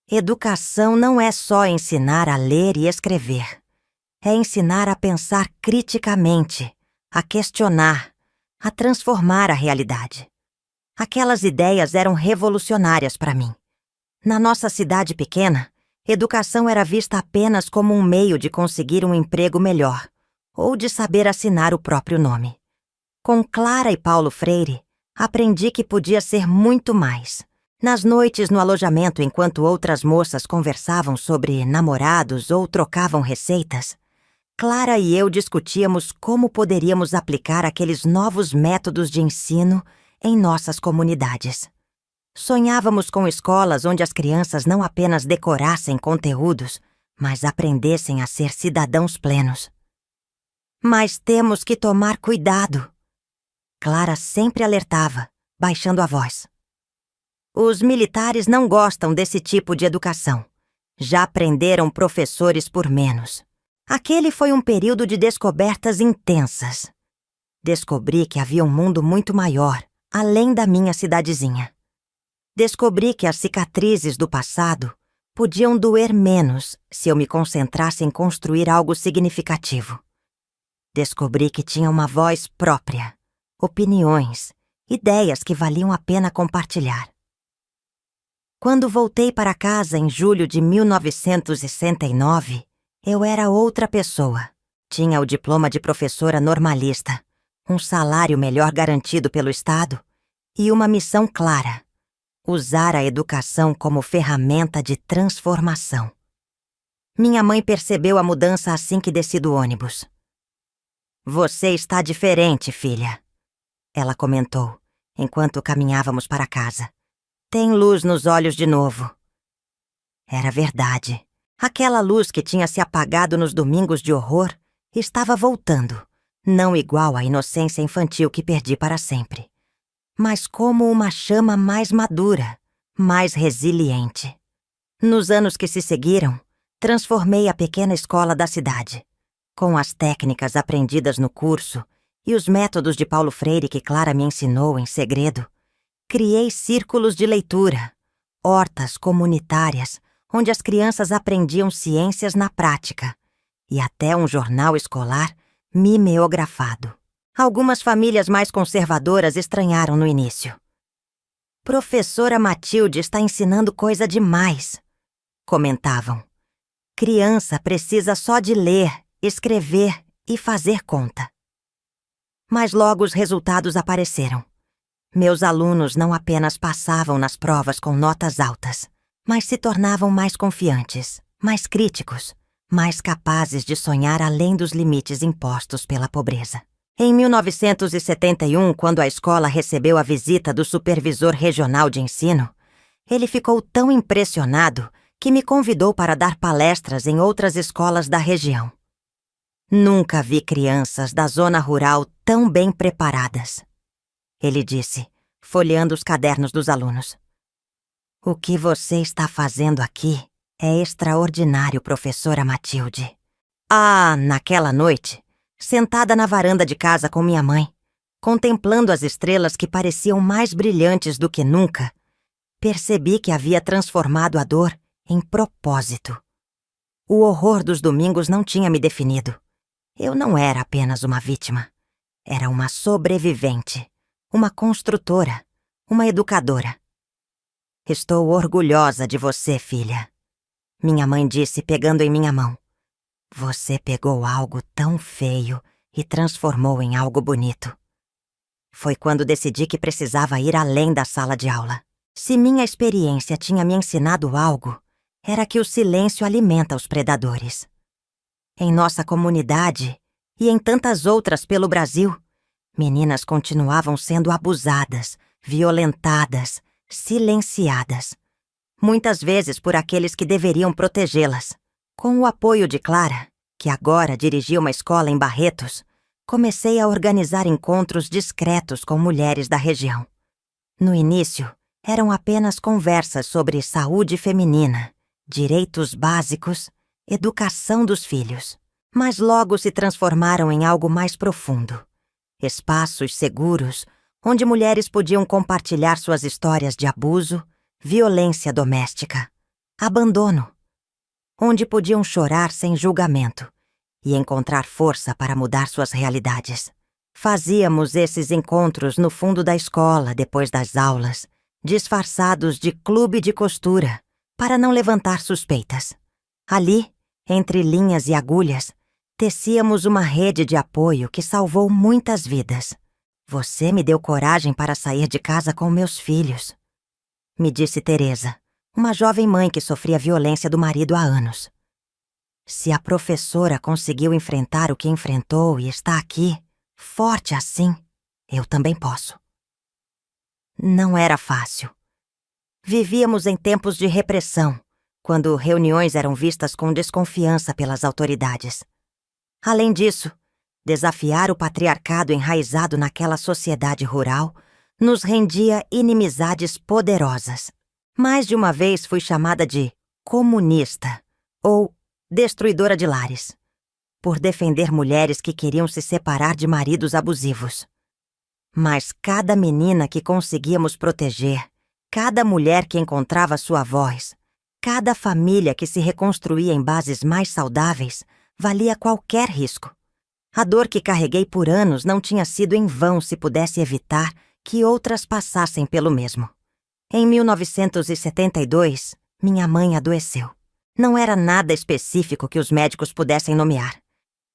[SPEAKER 1] Educação não é só ensinar a ler e escrever. É ensinar a pensar criticamente, a questionar, a transformar a realidade. Aquelas ideias eram revolucionárias para mim. Na nossa cidade pequena, educação era vista apenas como um meio de conseguir um emprego melhor, ou de saber assinar o próprio nome. Com Clara e Paulo Freire, aprendi que podia ser muito mais. Nas noites no alojamento, enquanto outras moças conversavam sobre namorados ou trocavam receitas, Clara e eu discutíamos como poderíamos aplicar aqueles novos métodos de ensino em nossas comunidades. Sonhávamos com escolas onde as crianças não apenas decorassem conteúdos, mas aprendessem a ser cidadãos plenos. Mas temos que tomar cuidado. Clara sempre alertava, baixando a voz. Os militares não gostam desse tipo de educação. Já prenderam professores por menos. Aquele foi um período de descobertas intensas. Descobri que havia um mundo muito maior, além da minha cidadezinha. Descobri que as cicatrizes do passado podiam doer menos se eu me concentrasse em construir algo significativo. Descobri que tinha uma voz própria, opiniões, ideias que valiam a pena compartilhar. Quando voltei para casa em julho de 1969, eu era outra pessoa. Tinha o diploma de professora normalista, um salário melhor garantido pelo Estado e uma missão clara: usar a educação como ferramenta de transformação. Minha mãe percebeu a mudança assim que desci do ônibus. "Você está diferente, filha", ela comentou, enquanto caminhávamos para casa. "Tem luz nos olhos de novo." Era verdade. Aquela luz que tinha se apagado nos domingos de horror estava voltando, não igual à inocência infantil que perdi para sempre, mas como uma chama mais madura, mais resiliente. Nos anos que se seguiram, transformei a pequena escola da cidade. Com as técnicas aprendidas no curso e os métodos de Paulo Freire que Clara me ensinou em segredo, criei círculos de leitura, hortas comunitárias, onde as crianças aprendiam ciências na prática, e até um jornal escolar mimeografado. Algumas famílias mais conservadoras estranharam no início. "Professora Matilde está ensinando coisa demais", comentavam. "Criança precisa só de ler, escrever e fazer conta." Mas logo os resultados apareceram. Meus alunos não apenas passavam nas provas com notas altas, mas se tornavam mais confiantes, mais críticos, mais capazes de sonhar além dos limites impostos pela pobreza. Em 1971, quando a escola recebeu a visita do supervisor regional de ensino, ele ficou tão impressionado que me convidou para dar palestras em outras escolas da região. "Nunca vi crianças da zona rural tão bem preparadas", ele disse, folheando os cadernos dos alunos. "O que você está fazendo aqui é extraordinário, professora Matilde." Naquela noite, sentada na varanda de casa com minha mãe, contemplando as estrelas que pareciam mais brilhantes do que nunca, percebi que havia transformado a dor em propósito. O horror dos domingos não tinha me definido. Eu não era apenas uma vítima. Era uma sobrevivente, uma construtora, uma educadora. "Estou orgulhosa de você, filha", minha mãe disse, pegando em minha mão. "Você pegou algo tão feio e transformou em algo bonito." Foi quando decidi que precisava ir além da sala de aula. Se minha experiência tinha me ensinado algo, era que o silêncio alimenta os predadores. Em nossa comunidade e em tantas outras pelo Brasil, meninas continuavam sendo abusadas, violentadas, silenciadas, muitas vezes por aqueles que deveriam protegê-las. Com o apoio de Clara, que agora dirigia uma escola em Barretos, comecei a organizar encontros discretos com mulheres da região. No início, eram apenas conversas sobre saúde feminina, direitos básicos, educação dos filhos, mas logo se transformaram em algo mais profundo. Espaços seguros, onde mulheres podiam compartilhar suas histórias de abuso, violência doméstica, abandono, onde podiam chorar sem julgamento e encontrar força para mudar suas realidades. Fazíamos esses encontros no fundo da escola depois das aulas, disfarçados de clube de costura, para não levantar suspeitas. Ali, entre linhas e agulhas, tecíamos uma rede de apoio que salvou muitas vidas. "Você me deu coragem para sair de casa com meus filhos", me disse Teresa, uma jovem mãe que sofria violência do marido há anos. "Se a professora conseguiu enfrentar o que enfrentou e está aqui, forte assim, eu também posso." Não era fácil. Vivíamos em tempos de repressão, quando reuniões eram vistas com desconfiança pelas autoridades. Além disso, desafiar o patriarcado enraizado naquela sociedade rural nos rendia inimizades poderosas. Mais de uma vez fui chamada de comunista ou destruidora de lares, por defender mulheres que queriam se separar de maridos abusivos. Mas cada menina que conseguíamos proteger, cada mulher que encontrava sua voz, cada família que se reconstruía em bases mais saudáveis, valia qualquer risco. A dor que carreguei por anos não tinha sido em vão se pudesse evitar que outras passassem pelo mesmo. Em 1972, minha mãe adoeceu. Não era nada específico que os médicos pudessem nomear.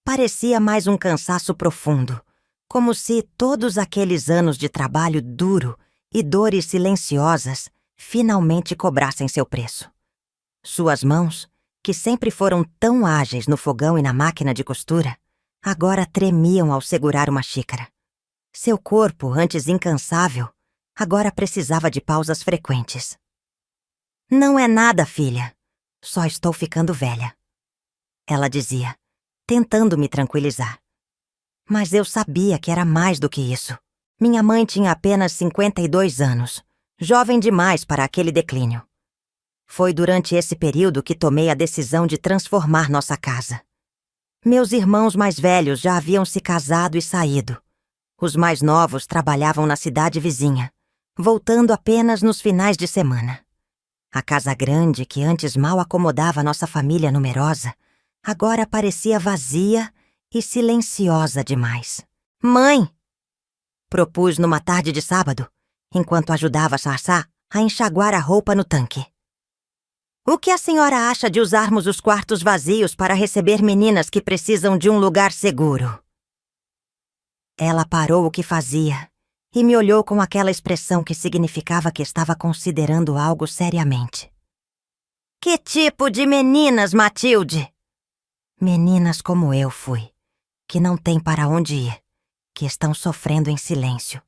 [SPEAKER 1] Parecia mais um cansaço profundo, Como se todos aqueles anos de trabalho duro e dores silenciosas finalmente cobrassem seu preço. Suas mãos, que sempre foram tão ágeis no fogão e na máquina de costura, agora tremiam ao segurar uma xícara. Seu corpo, antes incansável, agora precisava de pausas frequentes. "Não é nada, filha. Só estou ficando velha", ela dizia, tentando me tranquilizar. Mas eu sabia que era mais do que isso. Minha mãe tinha apenas 52 anos, jovem demais para aquele declínio. Foi durante esse período que tomei a decisão de transformar nossa casa. Meus irmãos mais velhos já haviam se casado e saído. Os mais novos trabalhavam na cidade vizinha, voltando apenas nos finais de semana. A casa grande, que antes mal acomodava nossa família numerosa, agora parecia vazia e silenciosa demais. "Mãe!" propus numa tarde de sábado, enquanto ajudava Sarsá a enxaguar a roupa no tanque. "O que a senhora acha de usarmos os quartos vazios para receber meninas que precisam de um lugar seguro?" Ela parou o que fazia e me olhou com aquela expressão que significava que estava considerando algo seriamente. "Que tipo de meninas, Matilde?" "Meninas como eu fui, que não têm para onde ir, que estão sofrendo em silêncio."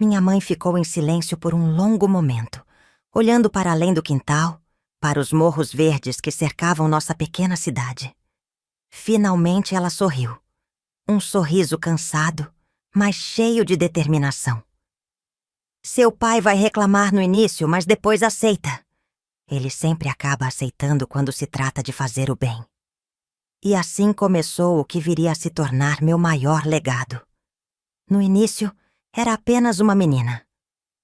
[SPEAKER 1] Minha mãe ficou em silêncio por um longo momento, olhando para além do quintal, para os morros verdes que cercavam nossa pequena cidade. Finalmente ela sorriu. Um sorriso cansado, mas cheio de determinação. "Seu pai vai reclamar no início, mas depois aceita. Ele sempre acaba aceitando quando se trata de fazer o bem." E assim começou o que viria a se tornar meu maior legado. No início, era apenas uma menina,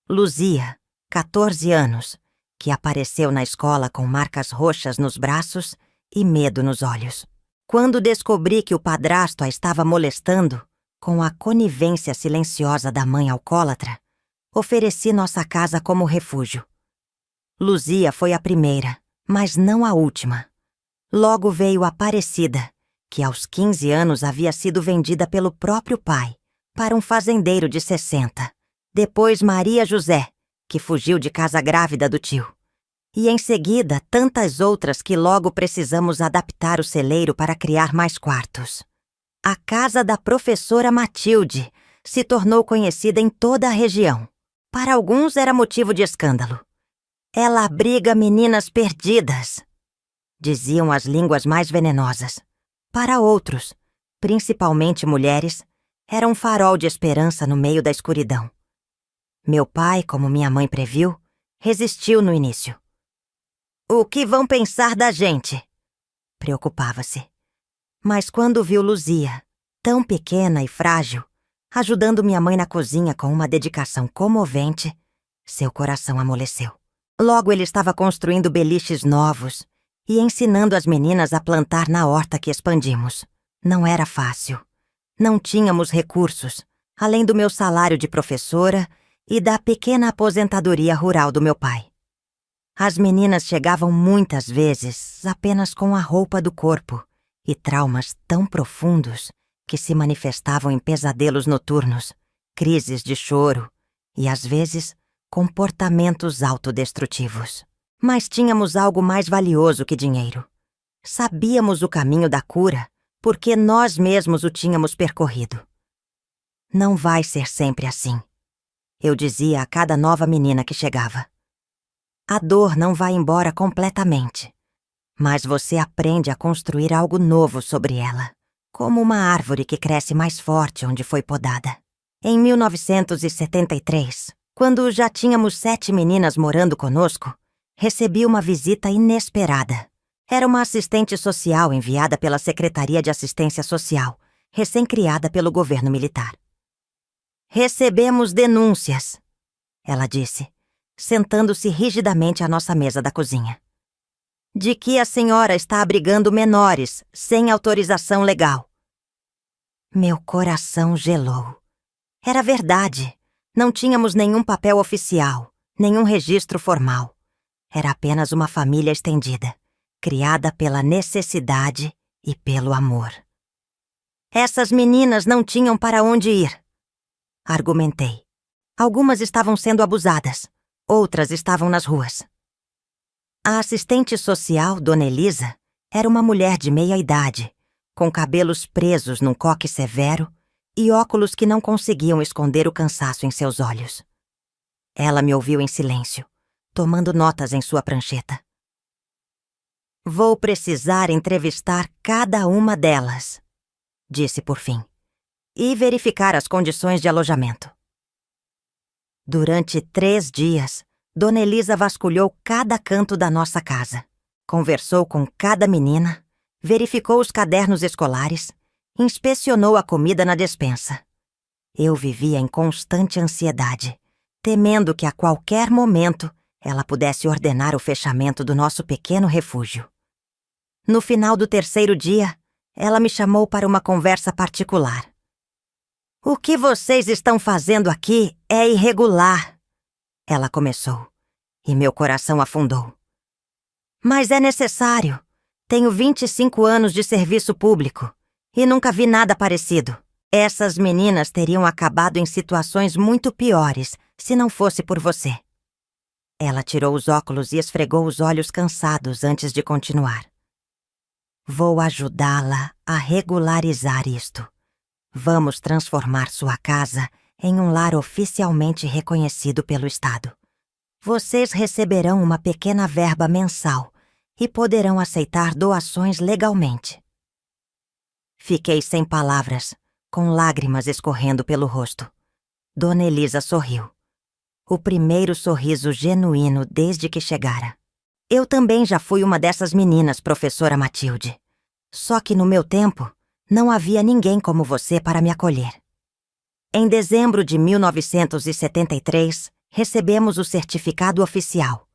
[SPEAKER 1] Luzia, 14 anos, que apareceu na escola com marcas roxas nos braços e medo nos olhos. Quando descobri que o padrasto a estava molestando, com a conivência silenciosa da mãe alcoólatra, ofereci nossa casa como refúgio. Luzia foi a primeira, mas não a última. Logo veio Aparecida, que aos 15 anos havia sido vendida pelo próprio pai para um fazendeiro de 60. Depois Maria José, que fugiu de casa grávida do tio. E em seguida tantas outras que logo precisamos adaptar o celeiro para criar mais quartos. A casa da professora Matilde se tornou conhecida em toda a região. Para alguns era motivo de escândalo. "Ela abriga meninas perdidas", diziam as línguas mais venenosas. Para outros, principalmente mulheres, era um farol de esperança no meio da escuridão. Meu pai, como minha mãe previu, resistiu no início. "O que vão pensar da gente?" preocupava-se. Mas quando viu Luzia, tão pequena e frágil, ajudando minha mãe na cozinha com uma dedicação comovente, seu coração amoleceu. Logo ele estava construindo beliches novos e ensinando as meninas a plantar na horta que expandimos. Não era fácil. Não tínhamos recursos, além do meu salário de professora e da pequena aposentadoria rural do meu pai. As meninas chegavam muitas vezes apenas com a roupa do corpo e traumas tão profundos que se manifestavam em pesadelos noturnos, crises de choro e, às vezes, comportamentos autodestrutivos. Mas tínhamos algo mais valioso que dinheiro. Sabíamos o caminho da cura porque nós mesmos o tínhamos percorrido. "Não vai ser sempre assim", eu dizia a cada nova menina que chegava. "A dor não vai embora completamente, mas você aprende a construir algo novo sobre ela, como uma árvore que cresce mais forte onde foi podada." Em 1973, quando já tínhamos 7 meninas morando conosco, recebi uma visita inesperada. Era uma assistente social enviada pela Secretaria de Assistência Social, recém-criada pelo governo militar. "Recebemos denúncias", ela disse, sentando-se rigidamente à nossa mesa da cozinha, "de que a senhora está abrigando menores sem autorização legal." Meu coração gelou. Era verdade. Não tínhamos nenhum papel oficial, nenhum registro formal. Era apenas uma família estendida, criada pela necessidade e pelo amor. "Essas meninas não tinham para onde ir", argumentei. Algumas estavam sendo abusadas, outras estavam nas ruas. A assistente social, Dona Elisa, era uma mulher de meia idade, com cabelos presos num coque severo e óculos que não conseguiam esconder o cansaço em seus olhos. Ela me ouviu em silêncio, tomando notas em sua prancheta. Vou precisar entrevistar cada uma delas, disse por fim, e verificar as condições de alojamento. Durante 3 dias, Dona Elisa vasculhou cada canto da nossa casa, conversou com cada menina, verificou os cadernos escolares, inspecionou a comida na despensa. Eu vivia em constante ansiedade, temendo que a qualquer momento ela pudesse ordenar o fechamento do nosso pequeno refúgio. No final do 3º dia, ela me chamou para uma conversa particular. "O que vocês estão fazendo aqui é irregular", ela começou, e meu coração afundou. "Mas é necessário. Tenho 25 anos de serviço público e nunca vi nada parecido. Essas meninas teriam acabado em situações muito piores se não fosse por você." Ela tirou os óculos e esfregou os olhos cansados antes de continuar. "Vou ajudá-la a regularizar isto. Vamos transformar sua casa em um lar oficialmente reconhecido pelo Estado. Vocês receberão uma pequena verba mensal e poderão aceitar doações legalmente." Fiquei sem palavras, com lágrimas escorrendo pelo rosto. Dona Elisa sorriu. O primeiro sorriso genuíno desde que chegara. "Eu também já fui uma dessas meninas, professora Matilde. Só que no meu tempo, não havia ninguém como você para me acolher." Em dezembro de 1973, recebemos o certificado oficial.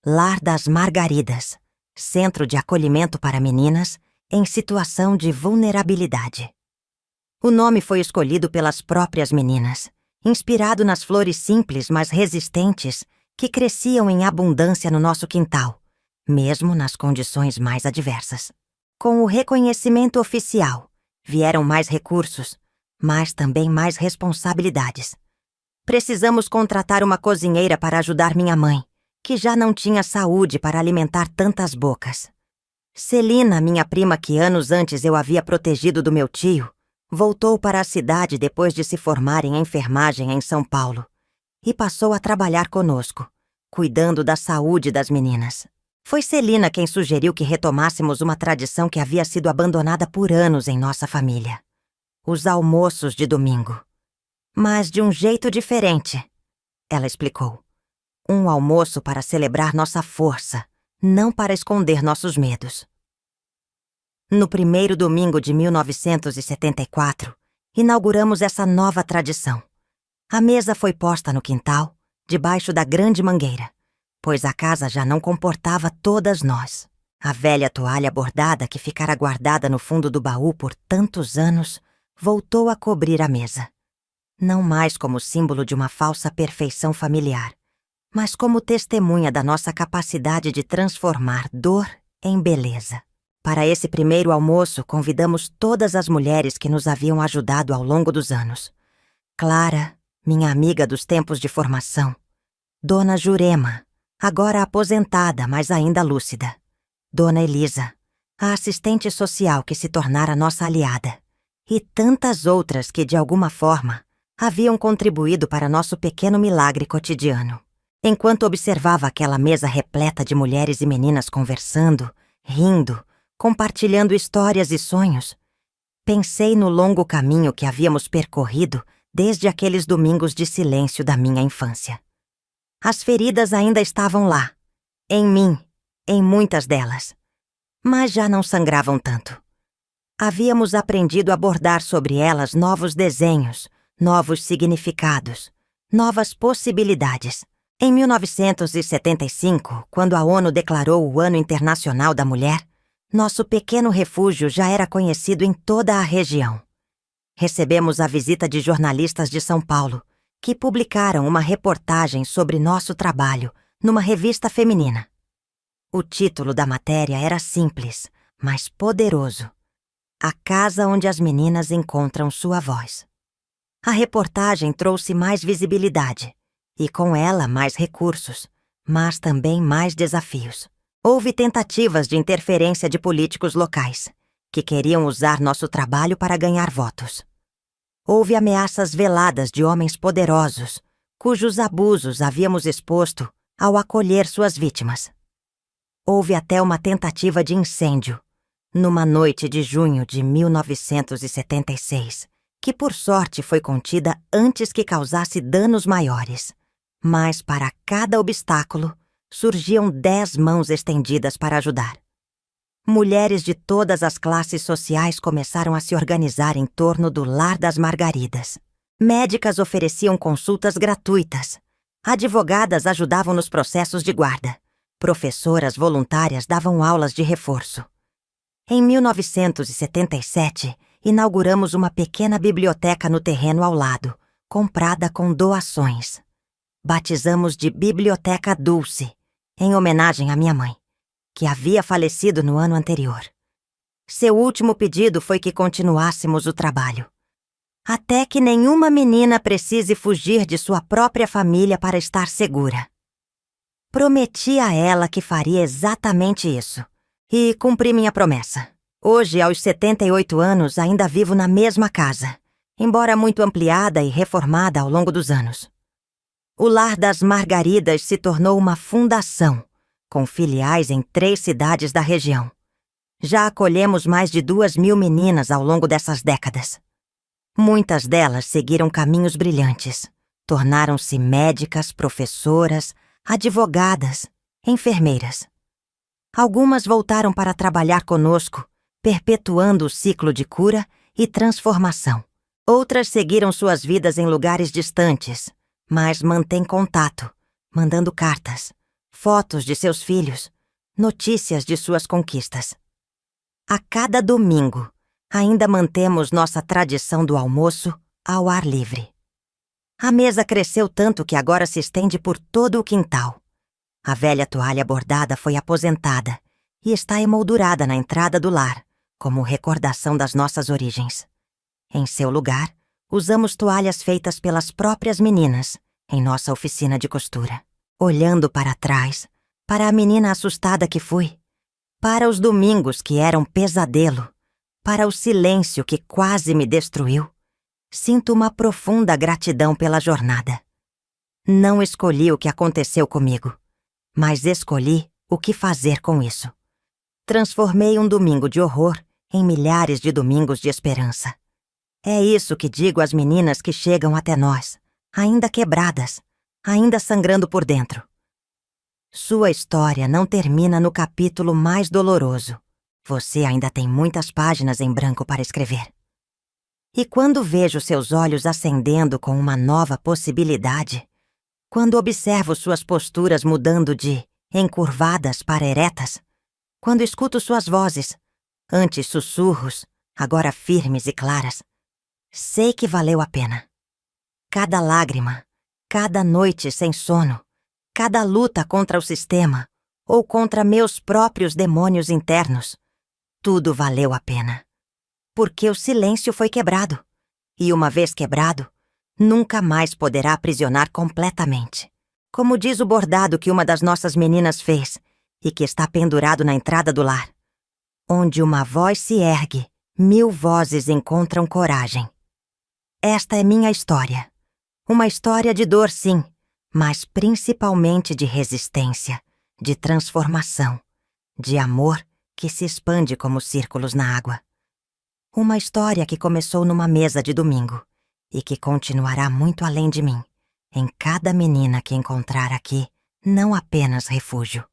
[SPEAKER 1] Lar das Margaridas, Centro de Acolhimento para Meninas em Situação de Vulnerabilidade. O nome foi escolhido pelas próprias meninas, inspirado nas flores simples, mas resistentes, que cresciam em abundância no nosso quintal, mesmo nas condições mais adversas. Com o reconhecimento oficial, vieram mais recursos, mas também mais responsabilidades. Precisamos contratar uma cozinheira para ajudar minha mãe, que já não tinha saúde para alimentar tantas bocas. Celina, minha prima que anos antes eu havia protegido do meu tio, voltou para a cidade depois de se formar em enfermagem em São Paulo e passou a trabalhar conosco, cuidando da saúde das meninas. Foi Celina quem sugeriu que retomássemos uma tradição que havia sido abandonada por anos em nossa família: os almoços de domingo. Mas de um jeito diferente, ela explicou. Um almoço para celebrar nossa força, não para esconder nossos medos. No primeiro domingo de 1974, inauguramos essa nova tradição. A mesa foi posta no quintal, debaixo da grande mangueira, pois a casa já não comportava todas nós. A velha toalha bordada que ficara guardada no fundo do baú por tantos anos voltou a cobrir a mesa. Não mais como símbolo de uma falsa perfeição familiar, mas como testemunha da nossa capacidade de transformar dor em beleza. Para esse primeiro almoço, convidamos todas as mulheres que nos haviam ajudado ao longo dos anos. Clara, minha amiga dos tempos de formação. Dona Jurema, agora aposentada, mas ainda lúcida. Dona Elisa, a assistente social que se tornara nossa aliada. E tantas outras que, de alguma forma, haviam contribuído para nosso pequeno milagre cotidiano. Enquanto observava aquela mesa repleta de mulheres e meninas conversando, rindo, compartilhando histórias e sonhos, pensei no longo caminho que havíamos percorrido desde aqueles domingos de silêncio da minha infância. As feridas ainda estavam lá, em mim, em muitas delas, mas já não sangravam tanto. Havíamos aprendido a bordar sobre elas novos desenhos, novos significados, novas possibilidades. Em 1975, quando a ONU declarou o Ano Internacional da Mulher, nosso pequeno refúgio já era conhecido em toda a região. Recebemos a visita de jornalistas de São Paulo, que publicaram uma reportagem sobre nosso trabalho numa revista feminina. O título da matéria era simples, mas poderoso: A Casa onde as Meninas encontram sua voz. A reportagem trouxe mais visibilidade e, com ela, mais recursos, mas também mais desafios. Houve tentativas de interferência de políticos locais, que queriam usar nosso trabalho para ganhar votos. Houve ameaças veladas de homens poderosos, cujos abusos havíamos exposto ao acolher suas vítimas. Houve até uma tentativa de incêndio, numa noite de junho de 1976, que por sorte foi contida antes que causasse danos maiores. Mas para cada obstáculo, surgiam 10 mãos estendidas para ajudar. Mulheres de todas as classes sociais começaram a se organizar em torno do Lar das Margaridas. Médicas ofereciam consultas gratuitas. Advogadas ajudavam nos processos de guarda. Professoras voluntárias davam aulas de reforço. Em 1977, inauguramos uma pequena biblioteca no terreno ao lado, comprada com doações. Batizamos de Biblioteca Dulce, em homenagem à minha mãe, que havia falecido no ano anterior. Seu último pedido foi que continuássemos o trabalho, até que nenhuma menina precise fugir de sua própria família para estar segura. Prometi a ela que faria exatamente isso, e cumpri minha promessa. Hoje, aos 78 anos, ainda vivo na mesma casa, embora muito ampliada e reformada ao longo dos anos. O Lar das Margaridas se tornou uma fundação, com filiais em 3 cidades da região. Já acolhemos mais de 2.000 meninas ao longo dessas décadas. Muitas delas seguiram caminhos brilhantes. Tornaram-se médicas, professoras, advogadas, enfermeiras. Algumas voltaram para trabalhar conosco, perpetuando o ciclo de cura e transformação. Outras seguiram suas vidas em lugares distantes, mas mantêm contato, mandando cartas, fotos de seus filhos, notícias de suas conquistas. A cada domingo, ainda mantemos nossa tradição do almoço ao ar livre. A mesa cresceu tanto que agora se estende por todo o quintal. A velha toalha bordada foi aposentada e está emoldurada na entrada do lar, como recordação das nossas origens. Em seu lugar, usamos toalhas feitas pelas próprias meninas em nossa oficina de costura. Olhando para trás, para a menina assustada que fui, para os domingos que eram pesadelo, para o silêncio que quase me destruiu, sinto uma profunda gratidão pela jornada. Não escolhi o que aconteceu comigo, mas escolhi o que fazer com isso. Transformei um domingo de horror em milhares de domingos de esperança. É isso que digo às meninas que chegam até nós, ainda quebradas, ainda sangrando por dentro. Sua história não termina no capítulo mais doloroso. Você ainda tem muitas páginas em branco para escrever. E quando vejo seus olhos acendendo com uma nova possibilidade, quando observo suas posturas mudando de encurvadas para eretas, quando escuto suas vozes, antes sussurros, agora firmes e claras, sei que valeu a pena. Cada lágrima, cada noite sem sono, cada luta contra o sistema ou contra meus próprios demônios internos, tudo valeu a pena. Porque o silêncio foi quebrado, e uma vez quebrado, nunca mais poderá aprisionar completamente. Como diz o bordado que uma das nossas meninas fez e que está pendurado na entrada do lar. Onde uma voz se ergue, 1000 vozes encontram coragem. Esta é minha história. Uma história de dor, sim, mas principalmente de resistência, de transformação, de amor que se expande como círculos na água. Uma história que começou numa mesa de domingo e que continuará muito além de mim, em cada menina que encontrar aqui, não apenas refúgio,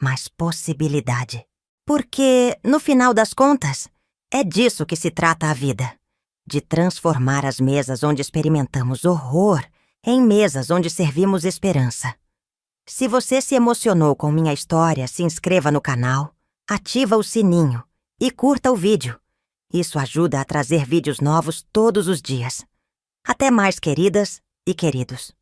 [SPEAKER 1] mas possibilidade. Porque, no final das contas, é disso que se trata a vida. De transformar as mesas onde experimentamos horror em mesas onde servimos esperança. Se você se emocionou com minha história, se inscreva no canal, ativa o sininho e curta o vídeo. Isso ajuda a trazer vídeos novos todos os dias. Até mais, queridas e queridos.